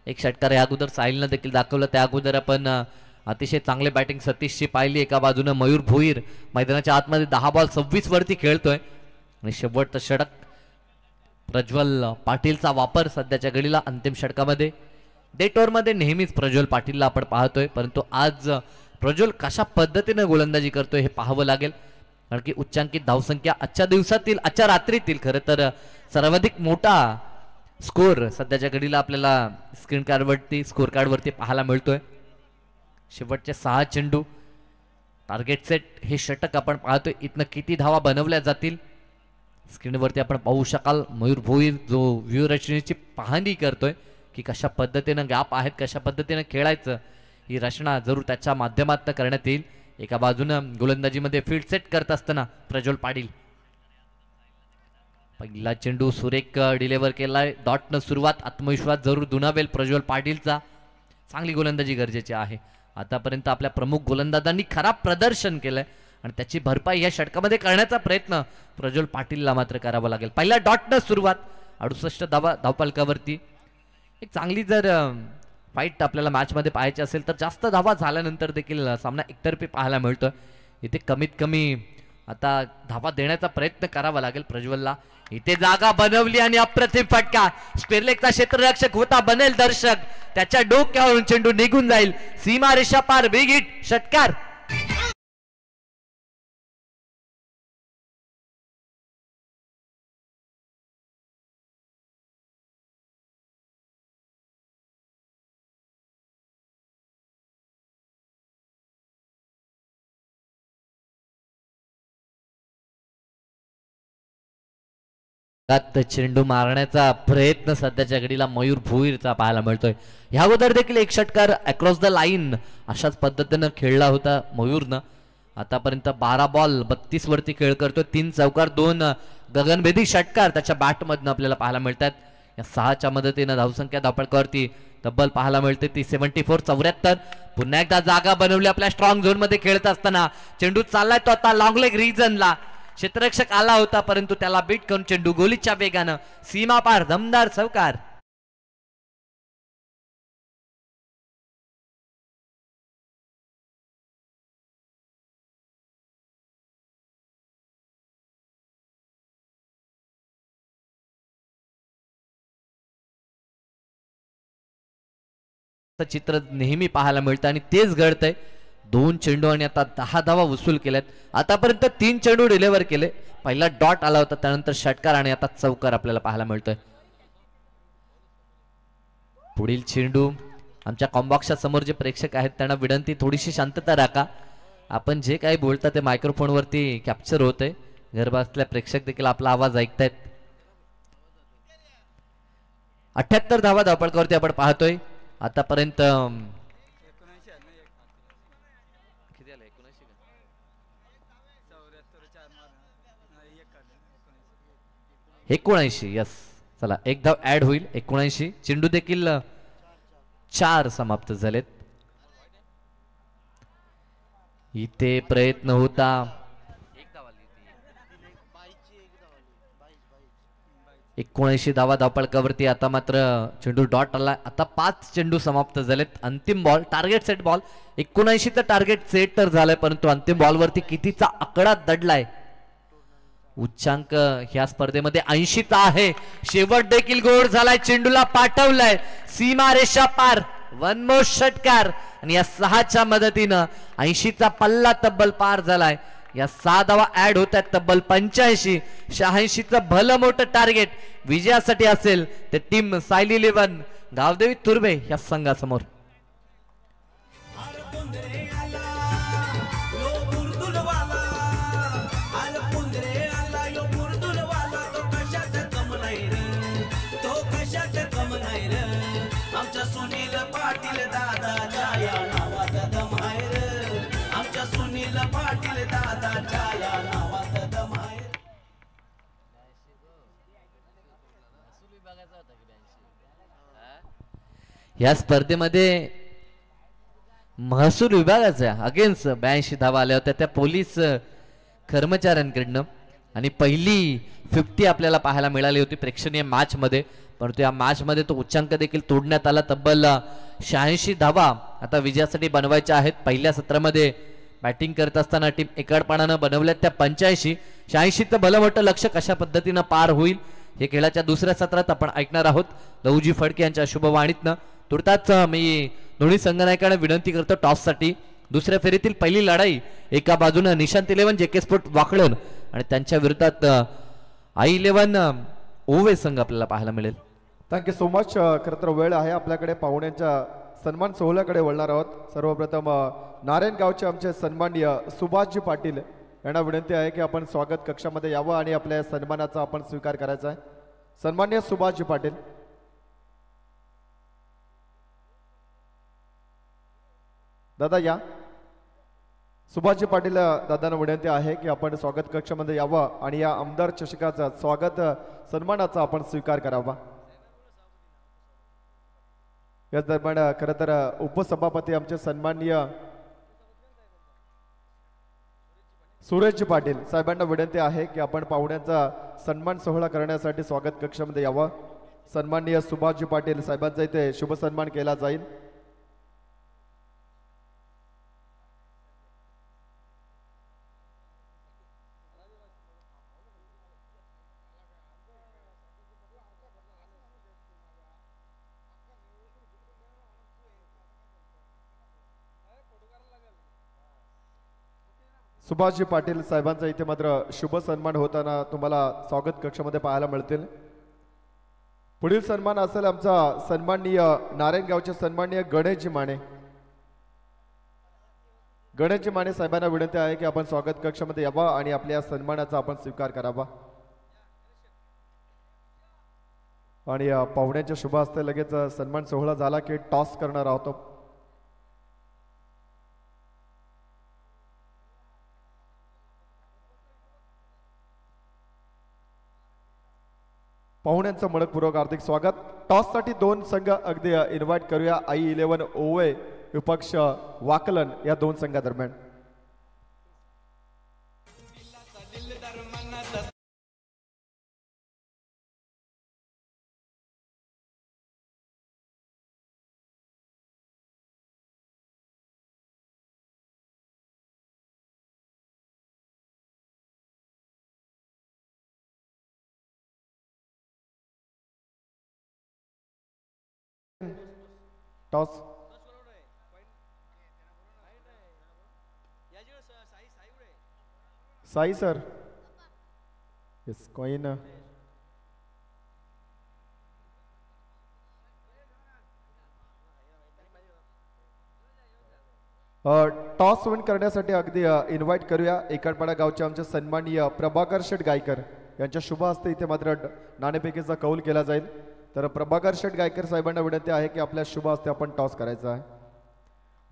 एक षटकार या अगोदर साहिलनं देखील दाखवलं. त्या अगोदर आपण अतिशय चांगले बॅटिंग सतीशची पाहिली. एका बाजूनं मयूर भोईर मैदानाच्या आतमध्ये 10 बॉल 26 वरती खेळतोय आणि शेवटचं षटक प्रज्वल पाटीलचा वापर सध्याच्या घडीला अंतिम षटकामध्ये. डेट ओव्हरमध्ये नेहमीच प्रज्वल पाटीलला आपण पाहतोय परंतु आज प्रज्वल कशा पद्धतीने गोलंदाजी करतोय हे पाहावं लागेल. कारण की उच्चांकित धावसंख्या आजच्या दिवसातील आजच्या रात्रीतील खरं तर सर्वाधिक मोठा स्कोर सध्याच्या घडीला आपल्याला स्कोर कार्डवरती पाहायला मिळतोय. शेवटचे 6 चेंडू टार्गेट सेट हे षटक आपण पाहतोय. इथनं किती धावा बनवल्या जातील स्क्रीनवरती आपण पाहू शकाल. मयूर भोईर जो व्यूहरचनेची पाहणी करतोय की कशा पद्धतीनं गॅप आहेत, कशा पद्धतीनं खेळायचं ही रचना जरूर त्याच्या माध्यमातून करण्यात येईल. एका बाजूनं गोलंदाजीमध्ये फील्ड सेट करत असताना प्रज्वल पाटील. पहिला चेंडू सुरेख डिलेव्हर केलाय. डॉटनं सुरुवात. आत्मविश्वास जरूर दुणावेल प्रज्वल पाटीलचा. चांगली गोलंदाजी गरजेची आहे. आतापर्यंत आपल्या प्रमुख गोलंदाजांनी खराब प्रदर्शन केलंय आणि त्याची भरपाई या षटकामध्ये करण्याचा प्रयत्न प्रज्वल पाटीलला मात्र करावा लागेल. पहिल्या डॉटनं सुरुवात. 68 धावपलकावरती. एक चांगली जर फाईट आपल्याला मॅचमध्ये पाहायची असेल तर जास्त धावा झाल्यानंतर देखील सामना एकतर्फी पाहायला मिळतोय. इथे कमीत कमी आता धावा देण्याचा प्रयत्न करावा लागेल प्रज्वलला. इथे जागा बनवली आणि अप्रतिम फटका. स्पेरलेकचा क्षेत्ररक्षक होता बनेल दर्शक. त्याच्या डोक्यावरून चेंडू निघून जाईल. सीमारेषा पार. बिग हिट षटकार. चेंडू मारण्याचा प्रयत्न सध्याच्या घडीला मयूर भोईरचा पाहायला मिळतोय. ह्या अगोदर देखील एक षटकार अक्रॉस द लाईन अशाच पद्धतीनं खेळला होता मयूरनं. आतापर्यंत 12 बॉल 32 वरती खेळ करतोय. 3 चौकार 2 गगनभेदी षटकार त्याच्या बॅटमधनं आपल्याला पाहायला मिळतात. या 6च्या मदतीनं धावसंख्या धावपळकावरती तब्बल पाहायला मिळते ती 74 74. पुन्हा एकदा जागा बनवली आपल्या स्ट्रॉंग झोन मध्ये खेळत असताना. चेंडू चाललाय तो आता लॉंग लेग रिजनला. क्षेत्ररक्षक आला होता परंतु त्याला बीट करून चेंडू गोलीच्या वेगानं सीमा पार. दमदार चौकार. चित्र नेहमी पाहायला मिळतं आणि तेच घडतंय. 2 चेंडू आणि आता 10 धावा वसूल केल्यात. आतापर्यंत 3 चेंडू डिलिव्हर केले. पहिला डॉट आला होता, त्यानंतर षटकार आणि आता चौकार आपल्याला पाहायला मिळतोय. पुढील चेंडू आमच्या कॉम्बॉक्सच्या समोर जे प्रेक्षक आहेत त्यांना विनंती, थोडीशी शांतता राखा. आपण जे काही बोलता ते मायक्रोफोनवरती कॅप्चर होतंय. घर बसल्या प्रेक्षक देखील आपला आवाज ऐकतायत. 78 धावा धावपळकावरती आपण पाहतोय. आतापर्यंत 79. यस, चला एक धाव ऍड होईल. 79. चेंडू देखील 4 समाप्त झालेत. इथे प्रयत्न होता. 79 धावा धावपळकावरती. आता मात्र चेंडू डॉट आला. आता 5 चेंडू समाप्त झालेत. अंतिम बॉल, टार्गेट सेट बॉल. 79चं टार्गेट सेट तर झालंय, परंतु अंतिम बॉलवरती कितीचा आकडा दडलाय. उच्चांक ह्या स्पर्धेमध्ये 80चा आहे. शेवट देखील गोड झालाय. चेंडूला पाठवलाय सीमारेषा पार. वन मोर षटकार आणि या 6च्या मदतीनं 80चा पल्ला तब्बल पार झालाय. या 6 धावा ऍड होत आहेत. तब्बल 85. 86चं भलं मोठं टार्गेट विजयासाठी असेल ते टीम सायली 11 गावदेवी तुर्बे या संघासमोर. आमच्या सुनील पाटील दादाच्या या नावाचा दम आहे रे. आमच्या सुनील पाटील दादाच्या या नावाचा दम आहे. या स्पर्धेमध्ये महसूल विभागाच्या अगेन्स्ट 82 धावा आल्या होत्या त्या पोलीस कर्मचाऱ्यांकडनं. आणि पहिली 50 आपल्याला पाहायला मिळाली होती प्रेक्षणीय मॅच मध्ये. परंतु या मॅच मध्ये तो उच्चांक देखील तोडण्यात आला. तब्बल 86 धावा आता विजयासाठी बनवायच्या आहेत. पहिल्या सत्रामध्ये बॅटिंग करत असताना टीम एकाडपणानं बनवल्यात त्या 85. 86चं भलं मोठं लक्ष कशा पद्धतीनं पार होईल हे खेळाच्या दुसऱ्या सत्रात आपण ऐकणार आहोत लहुजी फडके यांच्या शुभवाणीतनं. तुर्ताच मी दोन्ही संघनायकांना विनंती करतो टॉससाठी. दुसऱ्या फेरीतील पहिली लढाई एका बाजूनं निशांत 11 जेके स्पोर्ट वाकळण आणि त्यांच्या विरोधात आई 11 ओवे संघ आपल्याला पाहायला मिळेल. Thank you so much. खरं तर वेळ आहे आपल्याकडे. पाहुण्यांच्या सन्मान सोहळ्याकडे वळणार आहोत. सर्वप्रथम नारायणगावचे आमचे सन्माननीय सुभाषजी पाटील यांना विनंती आहे की आपण स्वागत कक्षामध्ये यावं आणि आपल्या सन्मानाचा आपण स्वीकार करायचा आहे. सन्माननीय सुभाषजी पाटील. दादा या. सुभाषजी पाटील दादांना विनंती आहे की आपण स्वागत कक्षामध्ये यावं आणि या आमदार चषकाचा स्वागत सन्मानाचा आपण स्वीकार करावा. या दरम्यान खरं तर उपसभापती आमचे सन्माननीय सुरेशजी पाटील साहेबांना विनंती आहे की आपण पाहुण्यांचा सन्मान सोहळा करण्यासाठी स्वागत कक्षामध्ये यावं. सन्माननीय सुभाषजी पाटील साहेबांचा इथे शुभ सन्मान केला जाईल. सुभाषजी पाटील साहेबांचा इथे मात्र शुभ सन्मान होताना तुम्हाला स्वागत कक्षामध्ये पाहायला मिळतील. पुढील सन्मान असेल आमचा सन्माननीय नारायणगावचे सन्माननीय गणेशजी माने. गणेशजी माने साहेबांना विनंती आहे की आपण स्वागत कक्षामध्ये यावा आणि आपल्या सन्मानाचा आपण स्वीकार करावा. आणि पाहुण्यांच्या शुभ हस्ते लगेच सन्मान सोहळा झाला की टॉस करणार आहोत. पाहुण्यांचं मनपूर्वक हार्दिक स्वागत. टॉस साठी 2 संघ अगदी इन्व्हाइट करूया. आई 11 ओवे विपक्ष वाकलन या 2 संघादरम्यान. Toss Sai sir yes coin toss win करण्यासाठी अगदी इन्व्हाइट करूया एकलपाडा गावचे आमचे सन्माननीय प्रभाकर शेठ गायकर यांच्या शुभ हस्ते इथे मात्र नाणेफेकीचा कौल केला जाईल. तर प्रभाकर शेठ गायकर साहेबांना विनंती आहे की आपल्या शुभ हस्ते आपण टॉस करायचा आहे.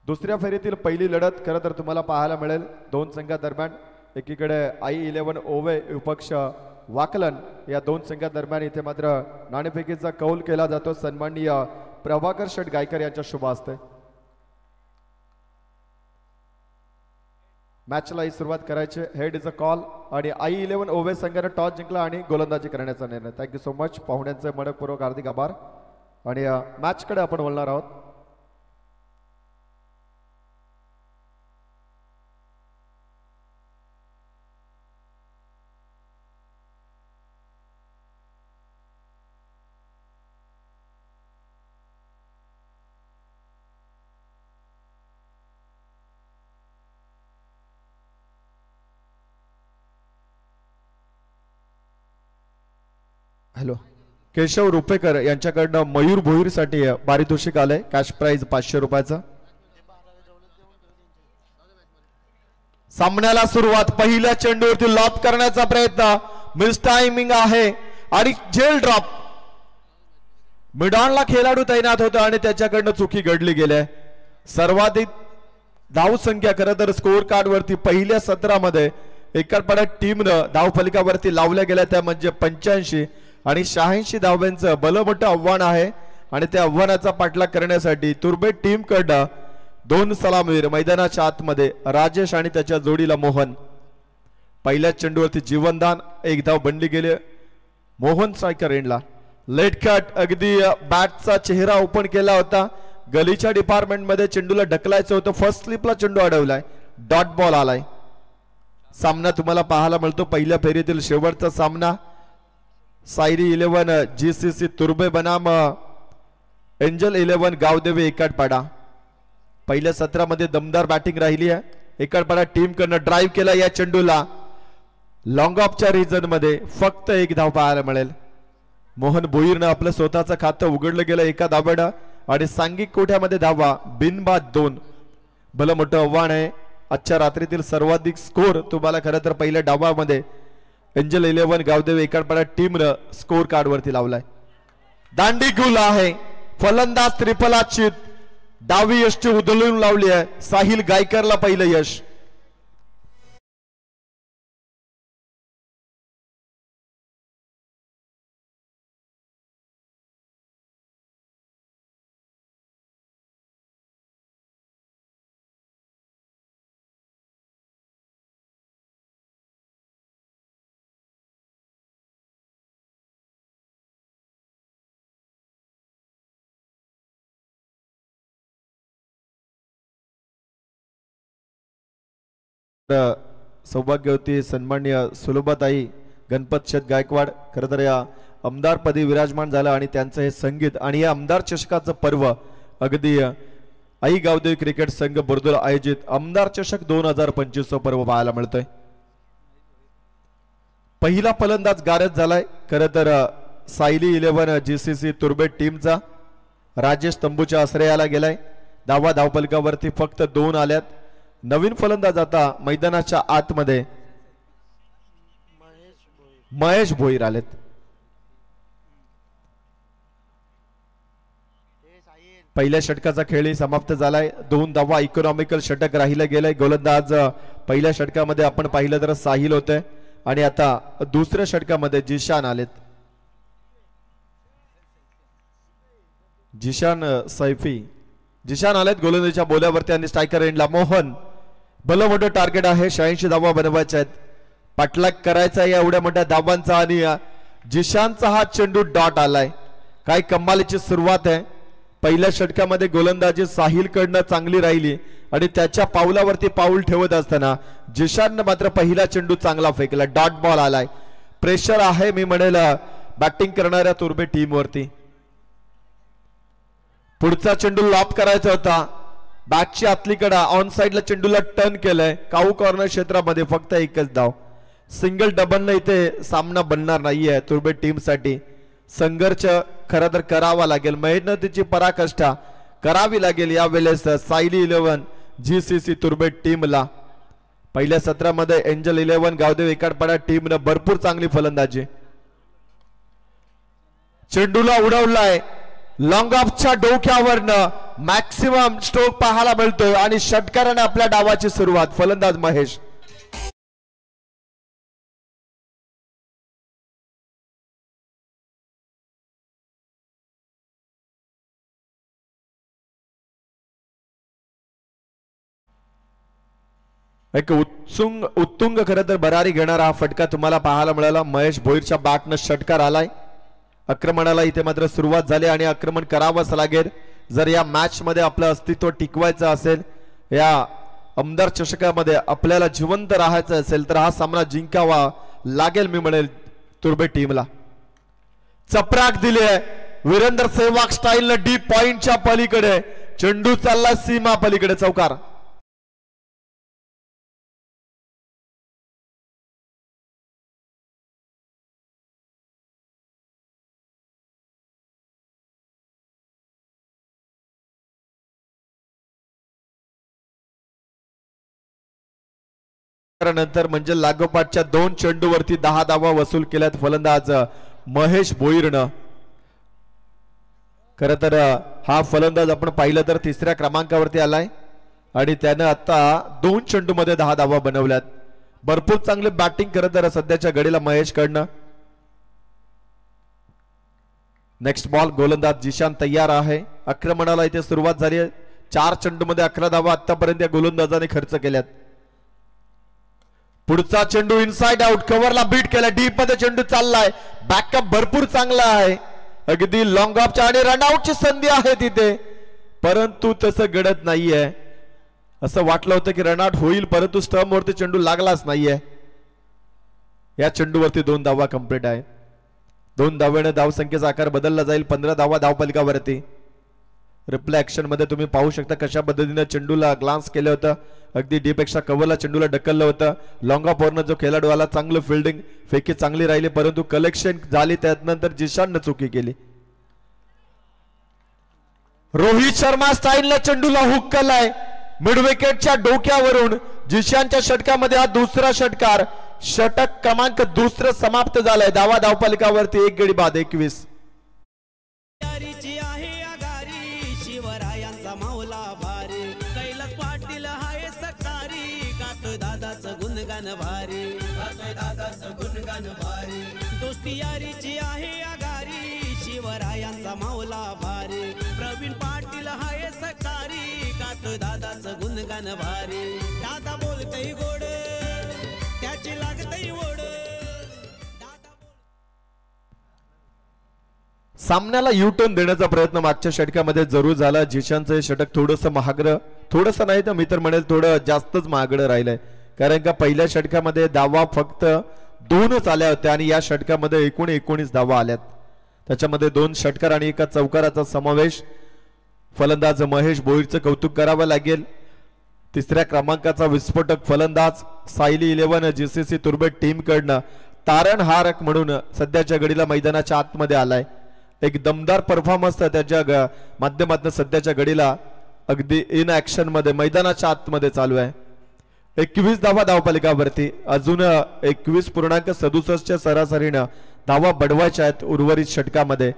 दुसऱ्या फेरीतील पहिली लढत खरं तर तुम्हाला पाहायला मिळेल दोन संघादरम्यान. एकीकडे I11 ओवे विपक्ष वाकलन या दोन संघादरम्यान इथे मात्र नाणेफेकीचा कौल केला जातो सन्माननीय प्रभाकर शेठ गायकर यांच्या शुभ हस्ते. मॅचला ही सुरुवात करायची. हेड इज अ कॉल आणि I11 ओवे संघाने टॉस जिंकला आणि गोलंदाजी करण्याचा निर्णय. Thank you so much. पाहुण्यांचे मनपूर्वक हार्दिक आभार. आणि मॅचकडे आपण वळणार आहोत. हॅलो केशव रुपेकर यांच्याकडनं मयूर भोईरसाठी पारितोषिक आलंय. कॅश प्राइज 500 रुपयाचं. सामन्याला सुरुवात. पहिल्या चेंडूवरती लॉब करण्याचा प्रयत्न. मिस टायमिंग आहे आणि जेल ड्रॉप. मिडॉनला खेळाडू तैनात होता आणि त्याच्याकडनं चुकी घडली गेली. सर्वाधिक धाव संख्या खरं तर स्कोअर कार्ड वरती पहिल्या सत्रामध्ये एकलपाडा टीमनं धावफलकावरती लावल्या गेल्या त्या म्हणजे 85 आणि 86 धावांचं भलं आव्हान आहे. आणि त्या आव्हानाचा पाठलाग करण्यासाठी तुर्बे टीम कडनं दोन सलामीवीर मैदानाच्या आतमध्ये राजेश आणि त्याच्या जोडीला मोहन. पहिल्या चेंडूवरती जीवनदान. एक धाव बनली गेली मोहन स्ट्रायकर एंडला. लेट कट अगदी बॅटचा चेहरा ओपन केला होता. गलीच्या डिपार्टमेंट मध्ये चेंडूला ढकलायचं होतं. फर्स्ट स्लिपला चेंडू अडवलाय. डॉट बॉल आलाय. सामना तुम्हाला पाहायला मिळतो पहिल्या फेरीतील शेवटचा सामना. सायरी 11 GCC तुर्बे बनाम एंजल 11 गावदेवी एकलपाडा. पहिल्या सत्रामध्ये दमदार बॅटिंग राहिली आहे. एकलपाडा टीम कडनं ड्राईव्ह केला या चेंडूला. लॉंग ऑफच्या रिजन मध्ये फक्त एक धाव पाहायला मिळेल. मोहन भोईरनं आपलं स्वतःचं खातं उघडलं गेलं एका धाब्यानं आणि सांघिक कोठ्यामध्ये धावा बिनबाद 2. भलं मोठं आव्हान आहे. आजच्या रात्रीतील सर्वाधिक स्कोर तुम्हाला खरं तर पहिल्या डावामध्ये एंजल 11 गावदेवी एकलपाडा टीमनं स्कोर कार्ड वरती लावलाय. दांडी गुल आहे. फलंदाज त्रिफलाचित डावी यष्टी उधळून लावली आहे. साहिल गायकरला पहिलं यश. सौभाग्यवती सन्माननीय सुलभाताई गणपत शेठ गायकवाड खरं तर या आमदारपदी विराजमान झालं आणि त्यांचं हे संगीत आणि या आमदार चषकाचं पर्व अगदी आई गावदेवी क्रिकेट संघ बोर्दोला आयोजित आमदार चषक 2025 पर्व पाहायला मिळतोय. पहिला फलंदाज गारद झालाय खरं तर सायली 11 GCC तुर्बे टीमचा. राजेश तंबूच्या आश्रयाला गेलाय. धावफलकावरती फक्त 2 आल्यात. नवीन फलंदाज आता मैदानाच्या आतमध्ये महेश भोईर आलेत. पहिल्या षटकाचा खेळही समाप्त झालाय. 2 धावा इकॉनॉमिकल षटक राहिलं गेलंय. गोलंदाज पहिल्या षटकामध्ये आपण पाहिलं तर साहिल होते आणि आता दुसऱ्या षटकामध्ये जिशान आलेत. जिशान आलेत गोलंदाजीच्या बोल्यावरती आणि स्ट्रायकर एंडला मोहन. भलं मोठं टार्गेट आहे. 86 धावा बनवायच्या आहेत. पाठलाग करायचा या एवढ्या मोठ्या धावांचा आणि जिशानचा हा चेंडू डॉट आलाय. काय कमालीची सुरुवात आहे. पहिल्या षटकामध्ये गोलंदाजी साहिल कडनं चांगली राहिली आणि त्याच्या पावलावरती पाऊल ठेवत असताना जिशाननं मात्र पहिला चेंडू चांगला फेकला. डॉट बॉल आलाय. प्रेशर आहे मी म्हणेल बॅटिंग करणाऱ्या तुर्बे टीम वरती. पुढचा चेंडू लॉब करायचा होता. बॅटची आतलीकडे ऑन साइडला चेंडूला टर्न केलंय. काऊ कॉर्नर क्षेत्रामध्ये फक्त एकच धाव. सिंगल डबल इथे सामना बनणार नाहीये तुर्बे टीम साठी. संघर्ष खरं तर करावा लागेल, मेहनतीची पराकाष्ठा करावी लागेल यावेळेस सायली 11 GCC तुर्बे टीमला. पहिल्या सत्रामध्ये एंजल 11 गावदेव एकाडपाडा टीमनं भरपूर चांगली फलंदाजी. चेंडूला उडवलाय लॉंग ऑफच्या डोक्यावरनं मॅक्सिमम स्ट्रोक पाहायला मिळतोय आणि षटकाराने आपल्या डावाची सुरुवात. फलंदाज महेश. एक उत्तुंग खरं तर भरारी घेणारा हा फटका तुम्हाला पाहायला मिळाला. महेश भोईरच्या बॅटनं षटकार आलाय. आक्रमणाला इथे मात्र सुरुवात झाली आणि आक्रमण करावंच लागेल जर या मॅच मध्ये आपलं अस्तित्व टिकवायचं असेल, या आमदार चषकामध्ये आपल्याला जिवंत राहायचं असेल तर हा सामना जिंकावा लागेल मी म्हणेल तुर्बे टीमला. चपराक दिली आहे वीरेंद्र सेहवाग स्टाईलनं डीप पॉइंटच्या पलीकडे. चेंडू चालला सीमा पलीकडे. चौकार. नंतर म्हणजे लागोपाठच्या 2 चेंडूवरती 10 धावा वसूल केल्यात फलंदाज महेश भोईरनं. खरं तर हा फलंदाज आपण पाहिलं तर 3ऱ्या क्रमांकावरती आलाय आणि त्यानं आता 2 चेंडूमध्ये 10 धावा बनवल्यात. भरपूर चांगले बॅटिंग करत तर सध्याच्या घडीला महेश कडनं. नेक्स्ट बॉल गोलंदाज जिशान तयार आहे. आक्रमणाला इथे सुरुवात झाली आहे. 4 चेंडूमध्ये 11 धावा आतापर्यंत या गोलंदाजाने खर्च केल्यात. पुढचा चेंडू इनसाइड आउट. कव्हरला बीट केला. डीप मध्ये चेंडू चाललाय. बॅकअप भरपूर चांगला आहे. अगदी लॉंग ऑफच्या आणि रनआउटची संधी आहे तिथे, परंतु तसं घडत नाहीये. असं वाटलं होतं की रनआउट होईल परंतु स्टंप वरती चेंडू लागलाच नाहीये. या चेंडूवरती 2 धावा कंप्लीट आहे. 2 धावेने धावसंख्येचा आकार बदलला जाईल. 15 धावा धावफलकावरती. रिप्ले ऍक्शन मध्ये तुम्ही पाहू शकता कशा पद्धतीने चेंडूला ग्लान्स केलं होतं. अगदी डीपेक्षा कव्हरला चेंडूला ढकललं होतं. लॉंग ऑफ वरनं जो खेळाडू आला चांगलं फिल्डिंग फेकी चांगली राहिली परंतु कलेक्शन झाली त्यानंतर जिशाननं चुकी केली. रोहित शर्मा स्टाईलनं चेंडूला हुक केलाय मिड विकेटच्या डोक्यावरून. जिशानच्या षटकामध्ये हा 2रा षटकार. षटक क्रमांक 2 समाप्त झालाय. धावा धावफलकावरती 1 गडी बाद 21. दोस्ती यारीची आहे आगारी शिवरायांचा मावला भारी. प्रवीण पाटील हाय सकारी कात दादाचं गुणगान भारी. दादा बोलतय गोड त्याची लागतय ओढ. सामन्याला युटर्न देण्याचा प्रयत्न मागच्या षटकामध्ये जरूर झाला. जिशानचं षटक थोडंसं महागडं, थोडंसं नाही तर मी तर म्हणेल थोडं जास्तच महागडं राहिलंय. कारण का पहिल्या षटकामध्ये धावा फक्त 2च आल्या होत्या आणि या षटकामध्ये एकूण 19 धावा आल्यात. त्याच्यामध्ये 2 षटकार आणि 1 चौकाराचा समावेश. फलंदाज महेश भोईरचं कौतुक करावं लागेल. 3ऱ्या क्रमांकाचा विस्फोटक फलंदाज सायली 11 GCC तुर्बे टीम कडनं तारणहारक म्हणून सध्याच्या घडीला मैदानाच्या आतमध्ये आलाय. एक दमदार परफॉर्मन्स त्याच्या माध्यमातून सध्याच्या घडीला अगदी इन ऍक्शन मध्ये मैदानाच्या आतमध्ये चालू आहे. 21 धावा धावफलकावरती. अजून 21.67 सरासरीनं धावा बडवायच्या आहेत उर्वरित षटकामध्ये.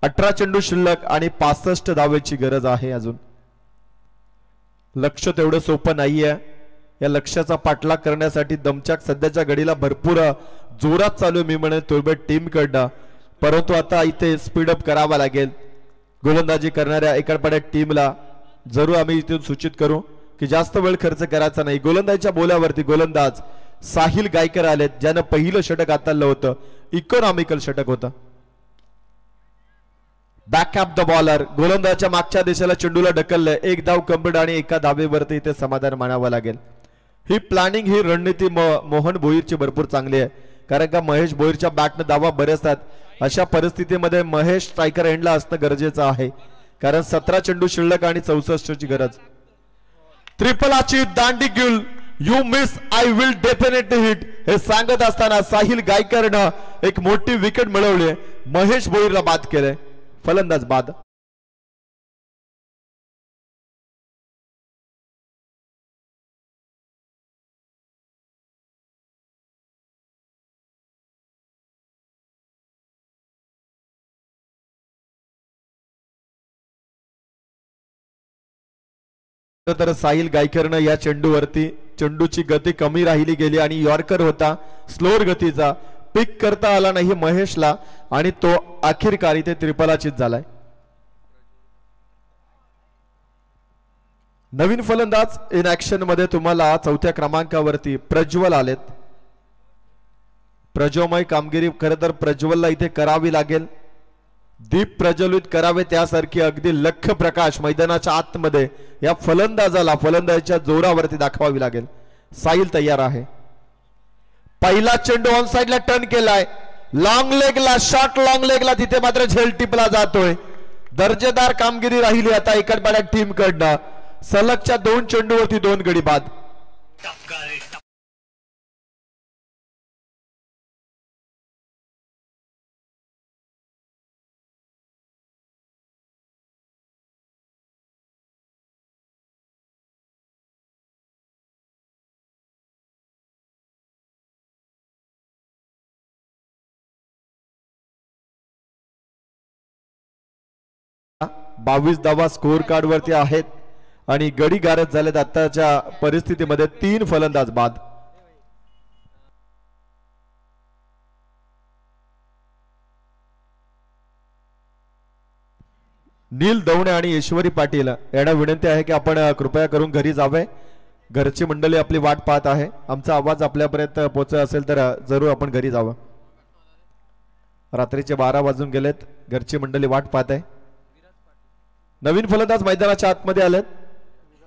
18 चेंडू शिल्लक आणि 65 धावेची गरज आहे. अजून लक्ष तेवढं सोपं नाहीये. या लक्ष्याचा पाठलाग करण्यासाठी दमचाक सध्याच्या घडीला भरपूर जोरात चालू मी म्हणेन तुर्बे टीम कडनं. परंतु आता इथे स्पीडअप करावा लागेल. गोलंदाजी करणाऱ्या एकाडपाड्या टीमला जरूर आम्ही इथून सूचित करू की जास्त वेळ खर्च करायचा नाही. गोलंदाजीच्या बोल्यावरती गोलंदाज साहिल गायकर आलेत ज्यानं पहिलं षटक हाताळलं होतं. इकॉनॉमिकल षटक होतं. Backup the bowler. गोलंदाजच्या मागच्या दिशेला चेंडूला ढकललंय. 1 धाव कंप्लीट आणि 1 धावेवरती इथे समाधान मानावं लागेल. ही प्लॅनिंग ही रणनीती मोहन भोईरची भरपूर चांगली आहे. कारण का महेश भोईरच्या बॅटनं धावा बऱ्याच आहेत. अशा परिस्थितीमध्ये महेश स्ट्रायकर एंडला असणं गरजेचं आहे कारण 17 चेंडू शिल्लक आणि 64ची गरज. त्रिपलाची दांडी गिल you miss I will definitely hit हे सांगत असताना साहिल गायकरनं एक मोठी विकेट मिळवली. महेश भोईरला बाद केले. फलंदाज बाद. तर साहिल गायकरनं या चेंडूची गती कमी राहिली गेली आणि यॉर्कर होता स्लोअर गतीचा, पिक करता आला नाही महेशला आणि तो अखेरकार इथे त्रिफलाचीत झालाय. नवीन फलंदाज इन ऍक्शन मध्ये तुम्हाला चौथ्या क्रमांकावरती प्रज्वल आलेत. प्रज्वलमय कामगिरी खरं तर प्रज्वलला इथे करावी लागेल. दीप प्रज्वलित करावे त्यासारखी अगदी लख प्रकाश मैदानाच्या आतमध्ये या फलंदाजाच्या जोरावरती दाखवावी लागेल. साहिल तयार आहे. पहिला चेंडू ऑन साइडला टर्न केलाय. लॉंग लेगला शॉर्ट लॉंग लेगला तिथे मात्र झेल टिपला जातोय. दर्जेदार कामगिरी राहिली आता इकडपाड्या टीम कडनं. सलगच्या 2 चेंडूवरती 2 गडी बाद. बावीस धावा स्कोर कार्ड वरती आहेत आणि गडी गारद झालेत. आताच्या परिस्थितीमध्ये 3 फलंदाज बाद. नील दवणे आणि ईश्वरी पाटील यांना विनंती आहे की आपण कृपया करून घरी जावे. घरची मंडळी आपली वाट पाहत आहे. आमचा आवाज आपल्यापर्यंत पोहोचत असेल तर जरूर आपण घरी जावं. रात्रीचे 12 वाजून गेलेत. घरची मंडळी वाट पाहत आहे. नवीन फलंदाज मैदानाच्या आतमध्ये आलेत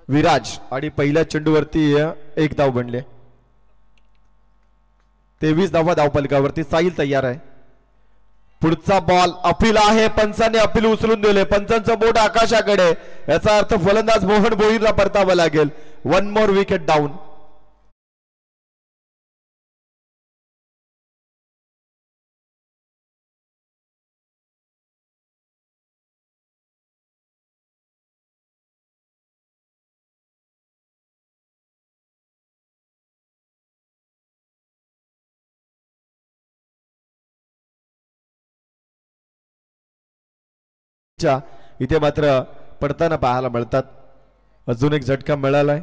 विराज आणि पहिल्या चेंडूवरती 1 धाव बनले. 23 धावा धावफलकावरती. साहिल तयार आहे. पुढचा बॉल अपील आहे. पंचांनी अपील उचलून दिले. पंचांचं बोट आकाशाकडे. याचा अर्थ फलंदाज मोहन भोईरला परतावं लागेल. 1 मोर विकेट डाऊन. इथे मात्र पडताना पाहायला मिळतात. अजून एक झटका मिळालाय.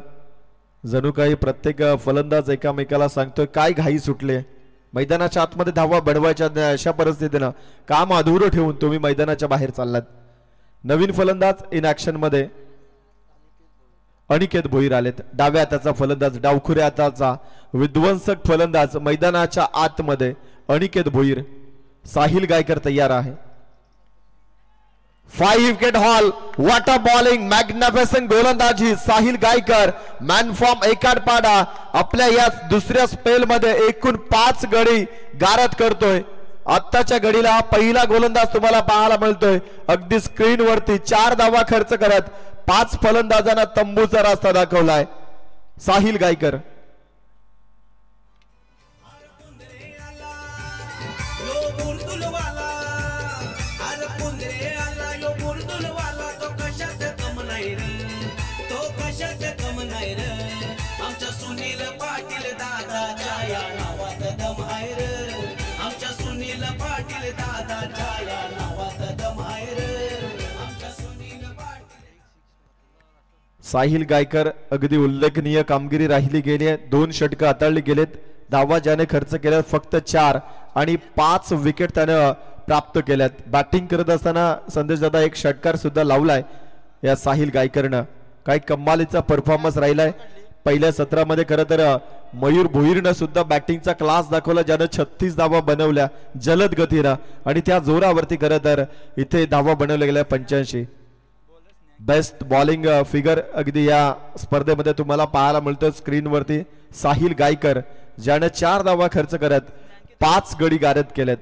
जणू काही प्रत्येक फलंदाज एकामेकाला सांगतोय काय घाई सुटले. मैदानाच्या आतमध्ये धावा बनवायच्या अशा परिस्थितीनं काम अधुरं ठेवून तुम्ही मैदानाच्या बाहेर चाललात. नवीन फलंदाज इन ऍक्शन मध्ये अनिकेत भोईर आलेत. डाव्या हाताचा फलंदाज, डावखुऱ्या हाताचा विध्वंसक फलंदाज मैदानाच्या आतमध्ये अनिकेत भोईर. साहिल गायकर तयार आहे. 5 wicket haul. What a bowling. Magnificent गोलंदाजी. साहिल गायकर मॅन फॉर्म एकाडपाडा आपल्या या दुसऱ्या स्पेल मध्ये एकूण 5 गडी गारद करतोय. आत्ताच्या घडीला पहिला गोलंदाज तुम्हाला पाहायला मिळतोय अगदी स्क्रीन वरती. 4 धावा खर्च करत 5 फलंदाजांना तंबूचा रस्ता दाखवलाय साहिल गायकर. आमच्या सुनील पाटील दादाच्या या नावात दम आहे रे. आमच्या सुनील पाटील दादाच्या या नावात दम आहे रे. आमच्या सुनील पाटील. साहिल गायकर अगदी उल्लेखनीय कामगिरी राहिली गेली आहे. 2 षटकं हाताळली गेलेत. धावा ज्याने खर्च केल्या फक्त 4 आणि 5 विकेट त्यानं प्राप्त केल्यात. बॅटिंग करत असताना संदेश दादा एक षटकार सुद्धा लावलाय या साहिल गायकरनं. काय कमालीचा परफॉर्मन्स राहिलाय. पहिल्या सत्रामध्ये खरं तर मयूर भोईरनं सुद्धा बॅटिंगचा क्लास दाखवला ज्यानं 36 धावा बनवल्या जलद गतीनं आणि त्या जोरावरती खरं तर इथे धावा बनवल्या गेल्या 85. बेस्ट बॉलिंग फिगर अगदी या स्पर्धेमध्ये तुम्हाला पाहायला मिळतं स्क्रीनवरती. साहिल गायकर ज्यानं 4 धावा खर्च करत 5 गडी गारद केलेत.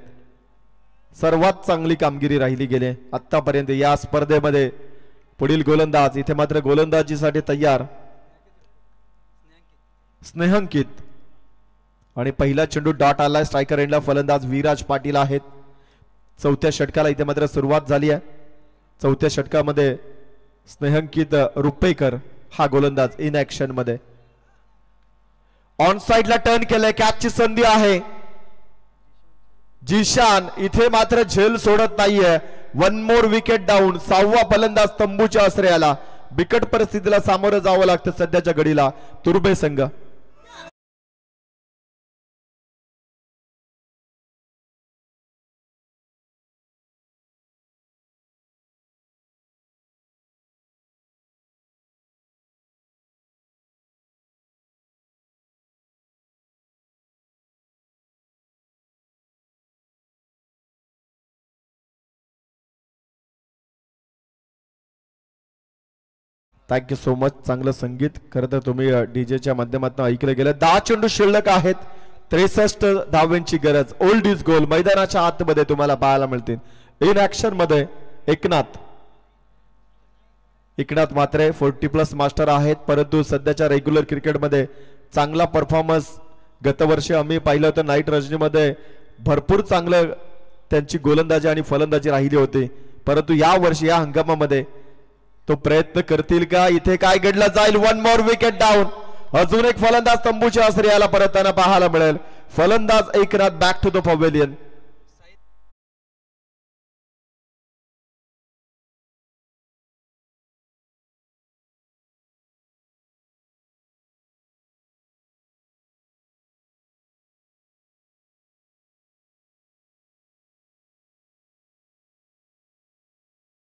सर्वात चांगली कामगिरी राहिली गेली आतापर्यंत या स्पर्धेमध्ये. पुढील गोलंदाज इथे मात्र गोलंदाजीसाठी तयार स्नेहंकित आणि पहिला चेंडू डॉट आलाय स्ट्रायकर एंडला फलंदाज विराज पाटील आहेत. चौथ्या षटकाला इथे मात्र सुरुवात झाली आहे. चौथ्या षटकामध्ये स्नेहंकित रुपेकर हा गोलंदाज इन ऍक्शन मध्ये. ऑन साइडला टर्न केलंय, कॅचची संधी आहे. जिशान इथे मात्र झेल सोडत नाहीये. One more wicket down. 6वा फलंदाज तंबूच्या आश्रयाला. बिकट परिस्थितीला सामोरं जावं लागतं सध्याच्या घडीला तुर्बे संघ. Thank you so much. चांगलं संगीत खरं तर तुम्ही डीजेच्या माध्यमातून ऐकलं गेलं. 10 चेंडू शिल्लक आहेत. 63 धावांची गरज. ओल्ड इज गोल मैदानाच्या आतमध्ये तुम्हाला पाहायला मिळतील. इन ऍक्शन मध्ये एकनाथ मात्र 40+ मास्टर आहेत, परंतु सध्याच्या रेग्युलर क्रिकेटमध्ये चांगला परफॉर्मन्स गतवर्षी आम्ही पाहिलं होतं. नाईट रजनीमध्ये भरपूर चांगलं त्यांची गोलंदाजी आणि फलंदाजी राहिली होती, परंतु या वर्षी या हंगामामध्ये तो प्रयत्न करतील का? इथे काय घडलं जाईल? One more wicket down. अजून एक फलंदाज तंबूच्या आश्रयाला परतताना पाहायला मिळेल. फलंदाज Eknath back to the pavilion.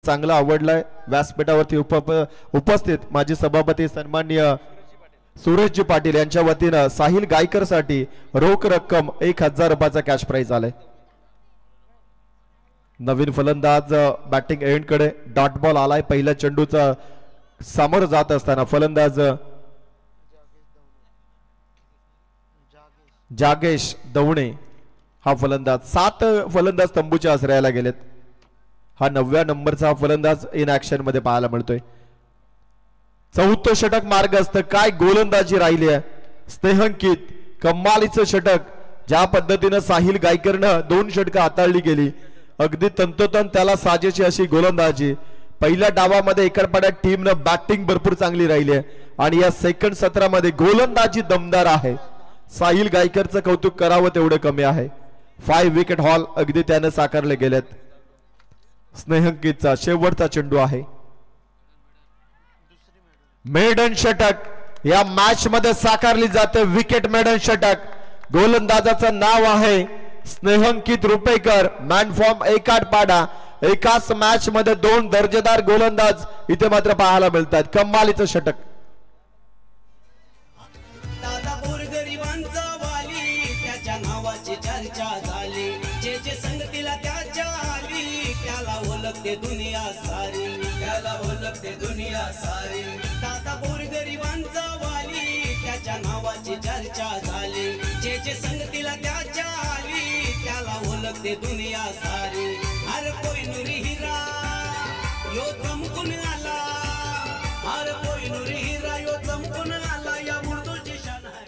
चांगला आवडलाय. व्यासपीठावरती उपस्थित माजी सभापती सन्माननीय सुरेशजी पाटील यांच्या वतीनं साहिल गायकर साठी रोख रक्कम 1000 रुपयाचा कॅश प्राइज आलाय. नवीन फलंदाज बॅटिंग एंड कडे. डॉट बॉल आलाय. पहिल्या चेंडूचा सामोरं जात असताना फलंदाज जागेश दवणे हा फलंदाज. 7 फलंदाज तंबूच्या आश्रयाला गेलेत. हा 9व्या नंबरचा फलंदाज इन ऍक्शन मध्ये पाहायला मिळतोय. 4थं षटक मार्ग असतं. काय गोलंदाजी राहिली आहे. स्नेहंकित कमालीचं षटक. ज्या पद्धतीनं साहिल गायकरनं 2 षटकं हाताळली गेली, अगदी तंतोतंत त्याला साजेशी अशी गोलंदाजी. पहिल्या डावामध्ये एकरपाड्यात टीमनं बॅटिंग भरपूर चांगली राहिली आहे आणि या सेकंड सत्रामध्ये गोलंदाजी दमदार आहे. साहिल गायकरचं कौतुक करावं तेवढं कमी आहे. 5 विकेट हॉल अगदी त्याने साकारले गेलेत. स्नेहंकितचा शेवटचा चेंडू आहे. मेडन षटक या मॅच मध्ये साकारली जाते. विकेट मेडन षटक. गोलंदाजाचं नाव आहे स्नेहंकित रुपेकर. Man form एकाडपाडा. एकाच मॅच मध्ये 2 दर्जेदार गोलंदाज इथे मात्र पाहायला मिळतात. कमालीचं षटक. दादा गोरगरिबांचा वाली, त्याच्या नावाची चर्चा झाली. जे जे संगतीला त्याच्या आली, त्याला ओळखते दुनिया सारी. त्याला ओळखते दुनिया सारी. दादा गोरगरिबांचा वाली, त्याच्या नावाची चर्चा झाली. जे जे संगतीला त्याच्या आली, त्याला ओळखते दुनिया सारी. अरे कोहिनूर हिरा यो चमकून आला. अरे कोहिनूर हिरा यो चमकून आला. या उर्दूची शान आहे.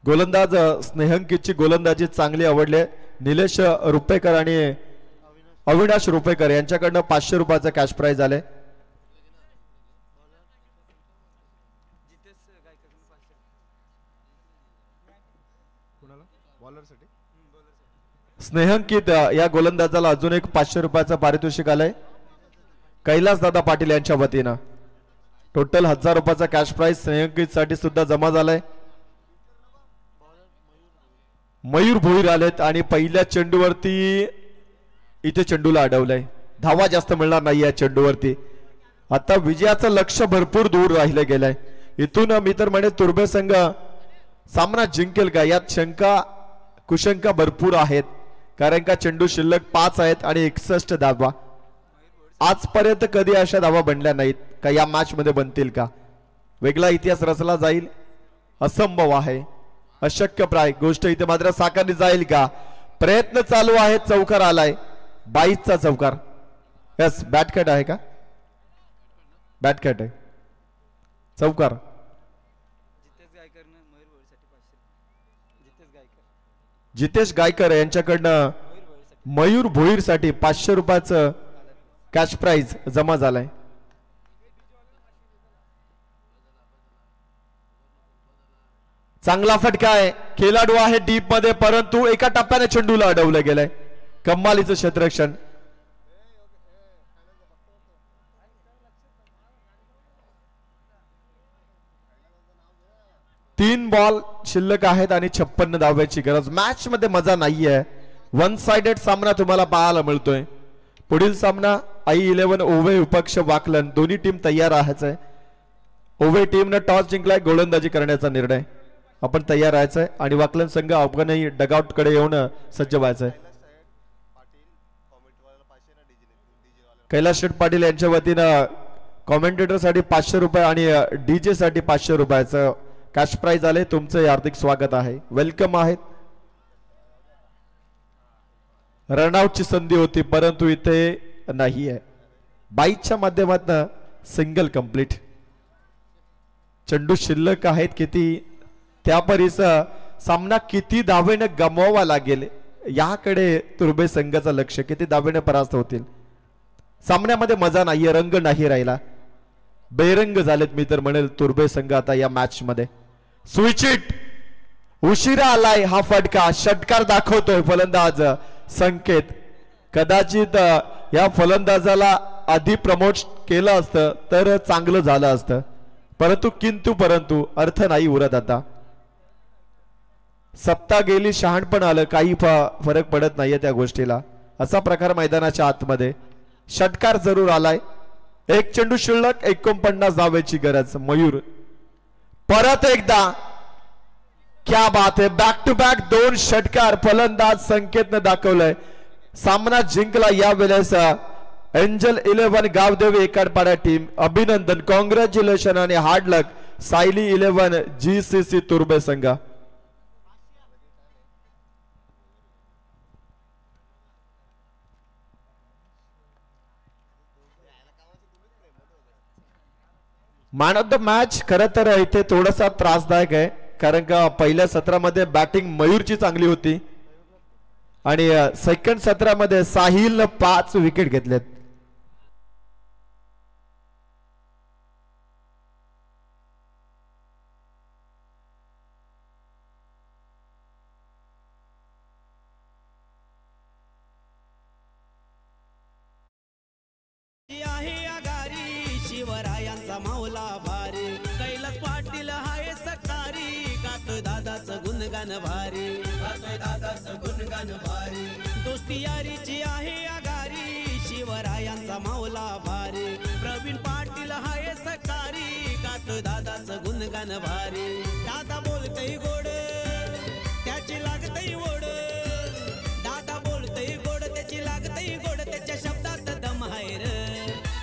गोलंदाज स्नेहंकितची गोलंदाजी चांगली आवडली. निलेश रुपेकर आणि अविनाश रुपेकर यांच्याकडनं 500 रुपयाचा कॅश प्राइज आले. स्नेहंकित या गोलंदाजाला अजून एक 500 रुपयाचं पारितोषिक आलंय कैलास दादा पाटील यांच्या वतीनं. टोटल 1000 रुपयाचा कॅश प्राइज स्नेहंकित साठी सुद्धा जमा झालाय. मयूर भोईर आलेत आणि पहिल्या चेंडूवरती इथे चेंडूला अडवलंय. धावा जास्त मिळणार नाही या चेंडूवरती. आता विजयाचं लक्ष भरपूर दूर राहिलं गेलंय. इथून मी तर म्हणे तुर्बे संघ सामना जिंकेल का यात शंका कुशंका भरपूर आहेत, कारण का चेंडू शिल्लक 5 आहेत आणि 61 धावा. आजपर्यंत कधी अशा धावा बनल्या नाहीत का या मॅच मध्ये बनतील का? वेगळा इतिहास रचला जाईल असंभव आहे. अशक्यप्राय गोष्ट इथे मात्र साकारली जाईल का? प्रयत्न चालू आहे. चौकार आलाय 22चा चौकार. यस बॅट कट आहे का? बॅट कट आहे. चौकार. जितेश गायकर यांच्याकडनं मयूर भोईर साठी 500 रुपयाचं कॅश प्राइज जमा झालाय. चांगला फटका आहे. खेळाडू आहे डीप मध्ये, परंतु एका टप्प्याने चेंडूला अडवलं गेलंय. कमालीचं क्षेत्ररक्षण. 3 बॉल शिल्लक आहेत आणि 56 धावांची गरज. मॅच मध्ये मजा नाहीये. वन साइडेड सामना तुम्हाला पाहायला मिळतोय. पुढील सामना I11 ओव्हे विपक्ष वाकलन. दोन्ही टीम तयार आहे. ओव्हे टीमने टॉस जिंकलाय. गोलंदाजी करण्याचा निर्णय. आपण तयार राहायचंय आणि वाकलन संघ अफगाणही डगआउट कडे येऊन सज्ज व्हायचंय. कैलास शेठ पाटील यांच्या वतीनं कॉमेंटेटर साठी 500 रुपये आणि डीजे साठी 500 रुपयाचं कॅश प्राइज आले. तुमचे हार्दिक स्वागत आहे. वेलकम आहेत. रनआउटची संधी होती परंतु इथे नाही आहे. 22च्या माध्यमातून सिंगल कंप्लीट. चेंडू शिल्लक आहेत किती, त्यापरीस सामना किती धावेने गमवावा लागेल याकडे तुर्बे संघाचं लक्ष. किती धावेने परास्त होतील. सामन्यामध्ये मजा नाहीये, रंग नाही राहिला. बेरंग झालेत मी तर म्हणेल तुर्बे संघ आता या मॅच मध्ये. स्विचिट उशिरा आलाय हा फटका. षटकार दाखवतोय फलंदाज संकेत. कदाचित या फलंदाजाला आधी प्रमोट केलं असतं तर चांगलं झालं असतं, परंतु अर्थ नाही उरत. आता सप्ताह गेली, शहाणपण आलं, काही फरक पडत नाहीये त्या गोष्टीला. असा प्रकार मैदानाच्या आतमध्ये. षटकार जरूर आलाय. एक चेंडू शिल्लक, 49 धावेची गरज. मयूर परत एकदा. क्या बात है. बॅक टू बॅक 2 षटकार फलंदाज संकेतने दाखवलंय. सामना जिंकला यावेळेस एंजल 11 गावदेवी एकाडपाडा टीम. अभिनंदन, कॉंग्रॅच्युलेशन आणि हार्ड लक सायली 11 GCC तुर्बे संघ. मॅन ऑफ द मॅच खरं तर इथे थोडासा त्रासदायक आहे, कारण का पहिल्या सत्रामध्ये बॅटिंग मयूरची चांगली होती आणि सेकंड सत्रामध्ये साहिलनं 5 विकेट घेतलेत. शिवरायांचा माऊला भारी. कैलास पाटील हाय सकारी. गातोय दादाचं गुणगान भारी. गातोय दादाचं गुणगान भारी. दोस्ती यारीची आहे आगारी. शिवरायांचा माऊला भारी. प्रवीण पाटील हाय सकारी. गातोय दादाचं गुणगान भारी. दादा बोलतय गोड, त्याची लागतय ओढ. दादा बोलतय गोड, त्याची लागतय गोड. त्याच्या शब्दात दम आहे र,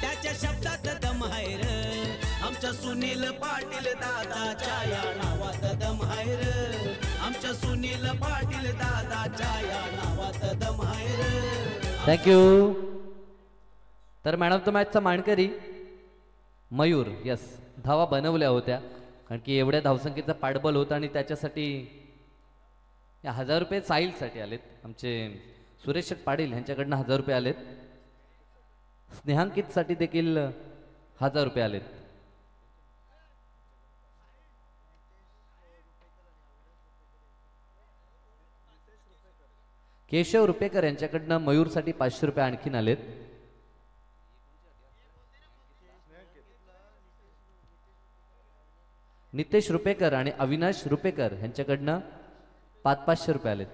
त्याच्या शब्दात दम आहे र. आमच्या सुनील पाटील दादाच्या या नावात दम आहे र. आमच्या सुनील पाटील दादाच्या या नावात दम आहे र. थँक्यू. तर मॅन ऑफ द मॅचचा मानकरी मयूर. यस, धावा बनवल्या होत्या कारण की एवढ्या धावसंख्येचा पाठबळ होता आणि त्याच्यासाठी 1000 रुपये साहिलसाठी आलेत. आमचे सुरेश पाटील यांच्याकडनं 1000 रुपये आलेत. स्नेहांकित साठी देखील 1000 रुपये आलेत. केशव रुपेकर यांच्याकडनं मयूरसाठी 500 रुपये आणखीन आलेत. नितेश रुपेकर आणि अविनाश रुपेकर यांच्याकडनं 500 रुपये आलेत.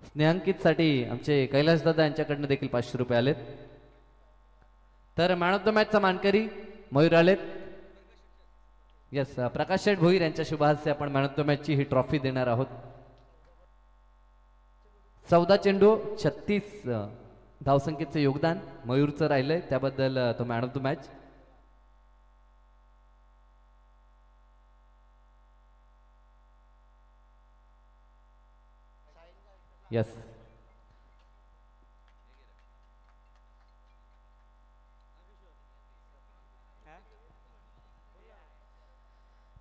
स्नेहांकित साठी आमचे कैलास दादा यांच्याकडनं देखील 500 रुपये आलेत. तर मॅन ऑफ द मॅचचा मानकरी मयूर आलेत. यस, प्रकाश शेठ भोईर यांच्या शुभ हस्ते आपण मॅन ऑफ द मॅचची ही ट्रॉफी देणार आहोत. 14 चेंडू 36 धावसंख्येचं योगदान मयूरचं राहिलंय, त्याबद्दल तो man of the match. Yes.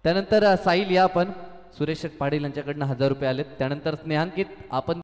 त्यानंतर साहिल या आपण सुरेश शेठ पाटील यांच्याकडनं 1000 रुपये आलेत. त्यानंतर स्नेहांकित आपण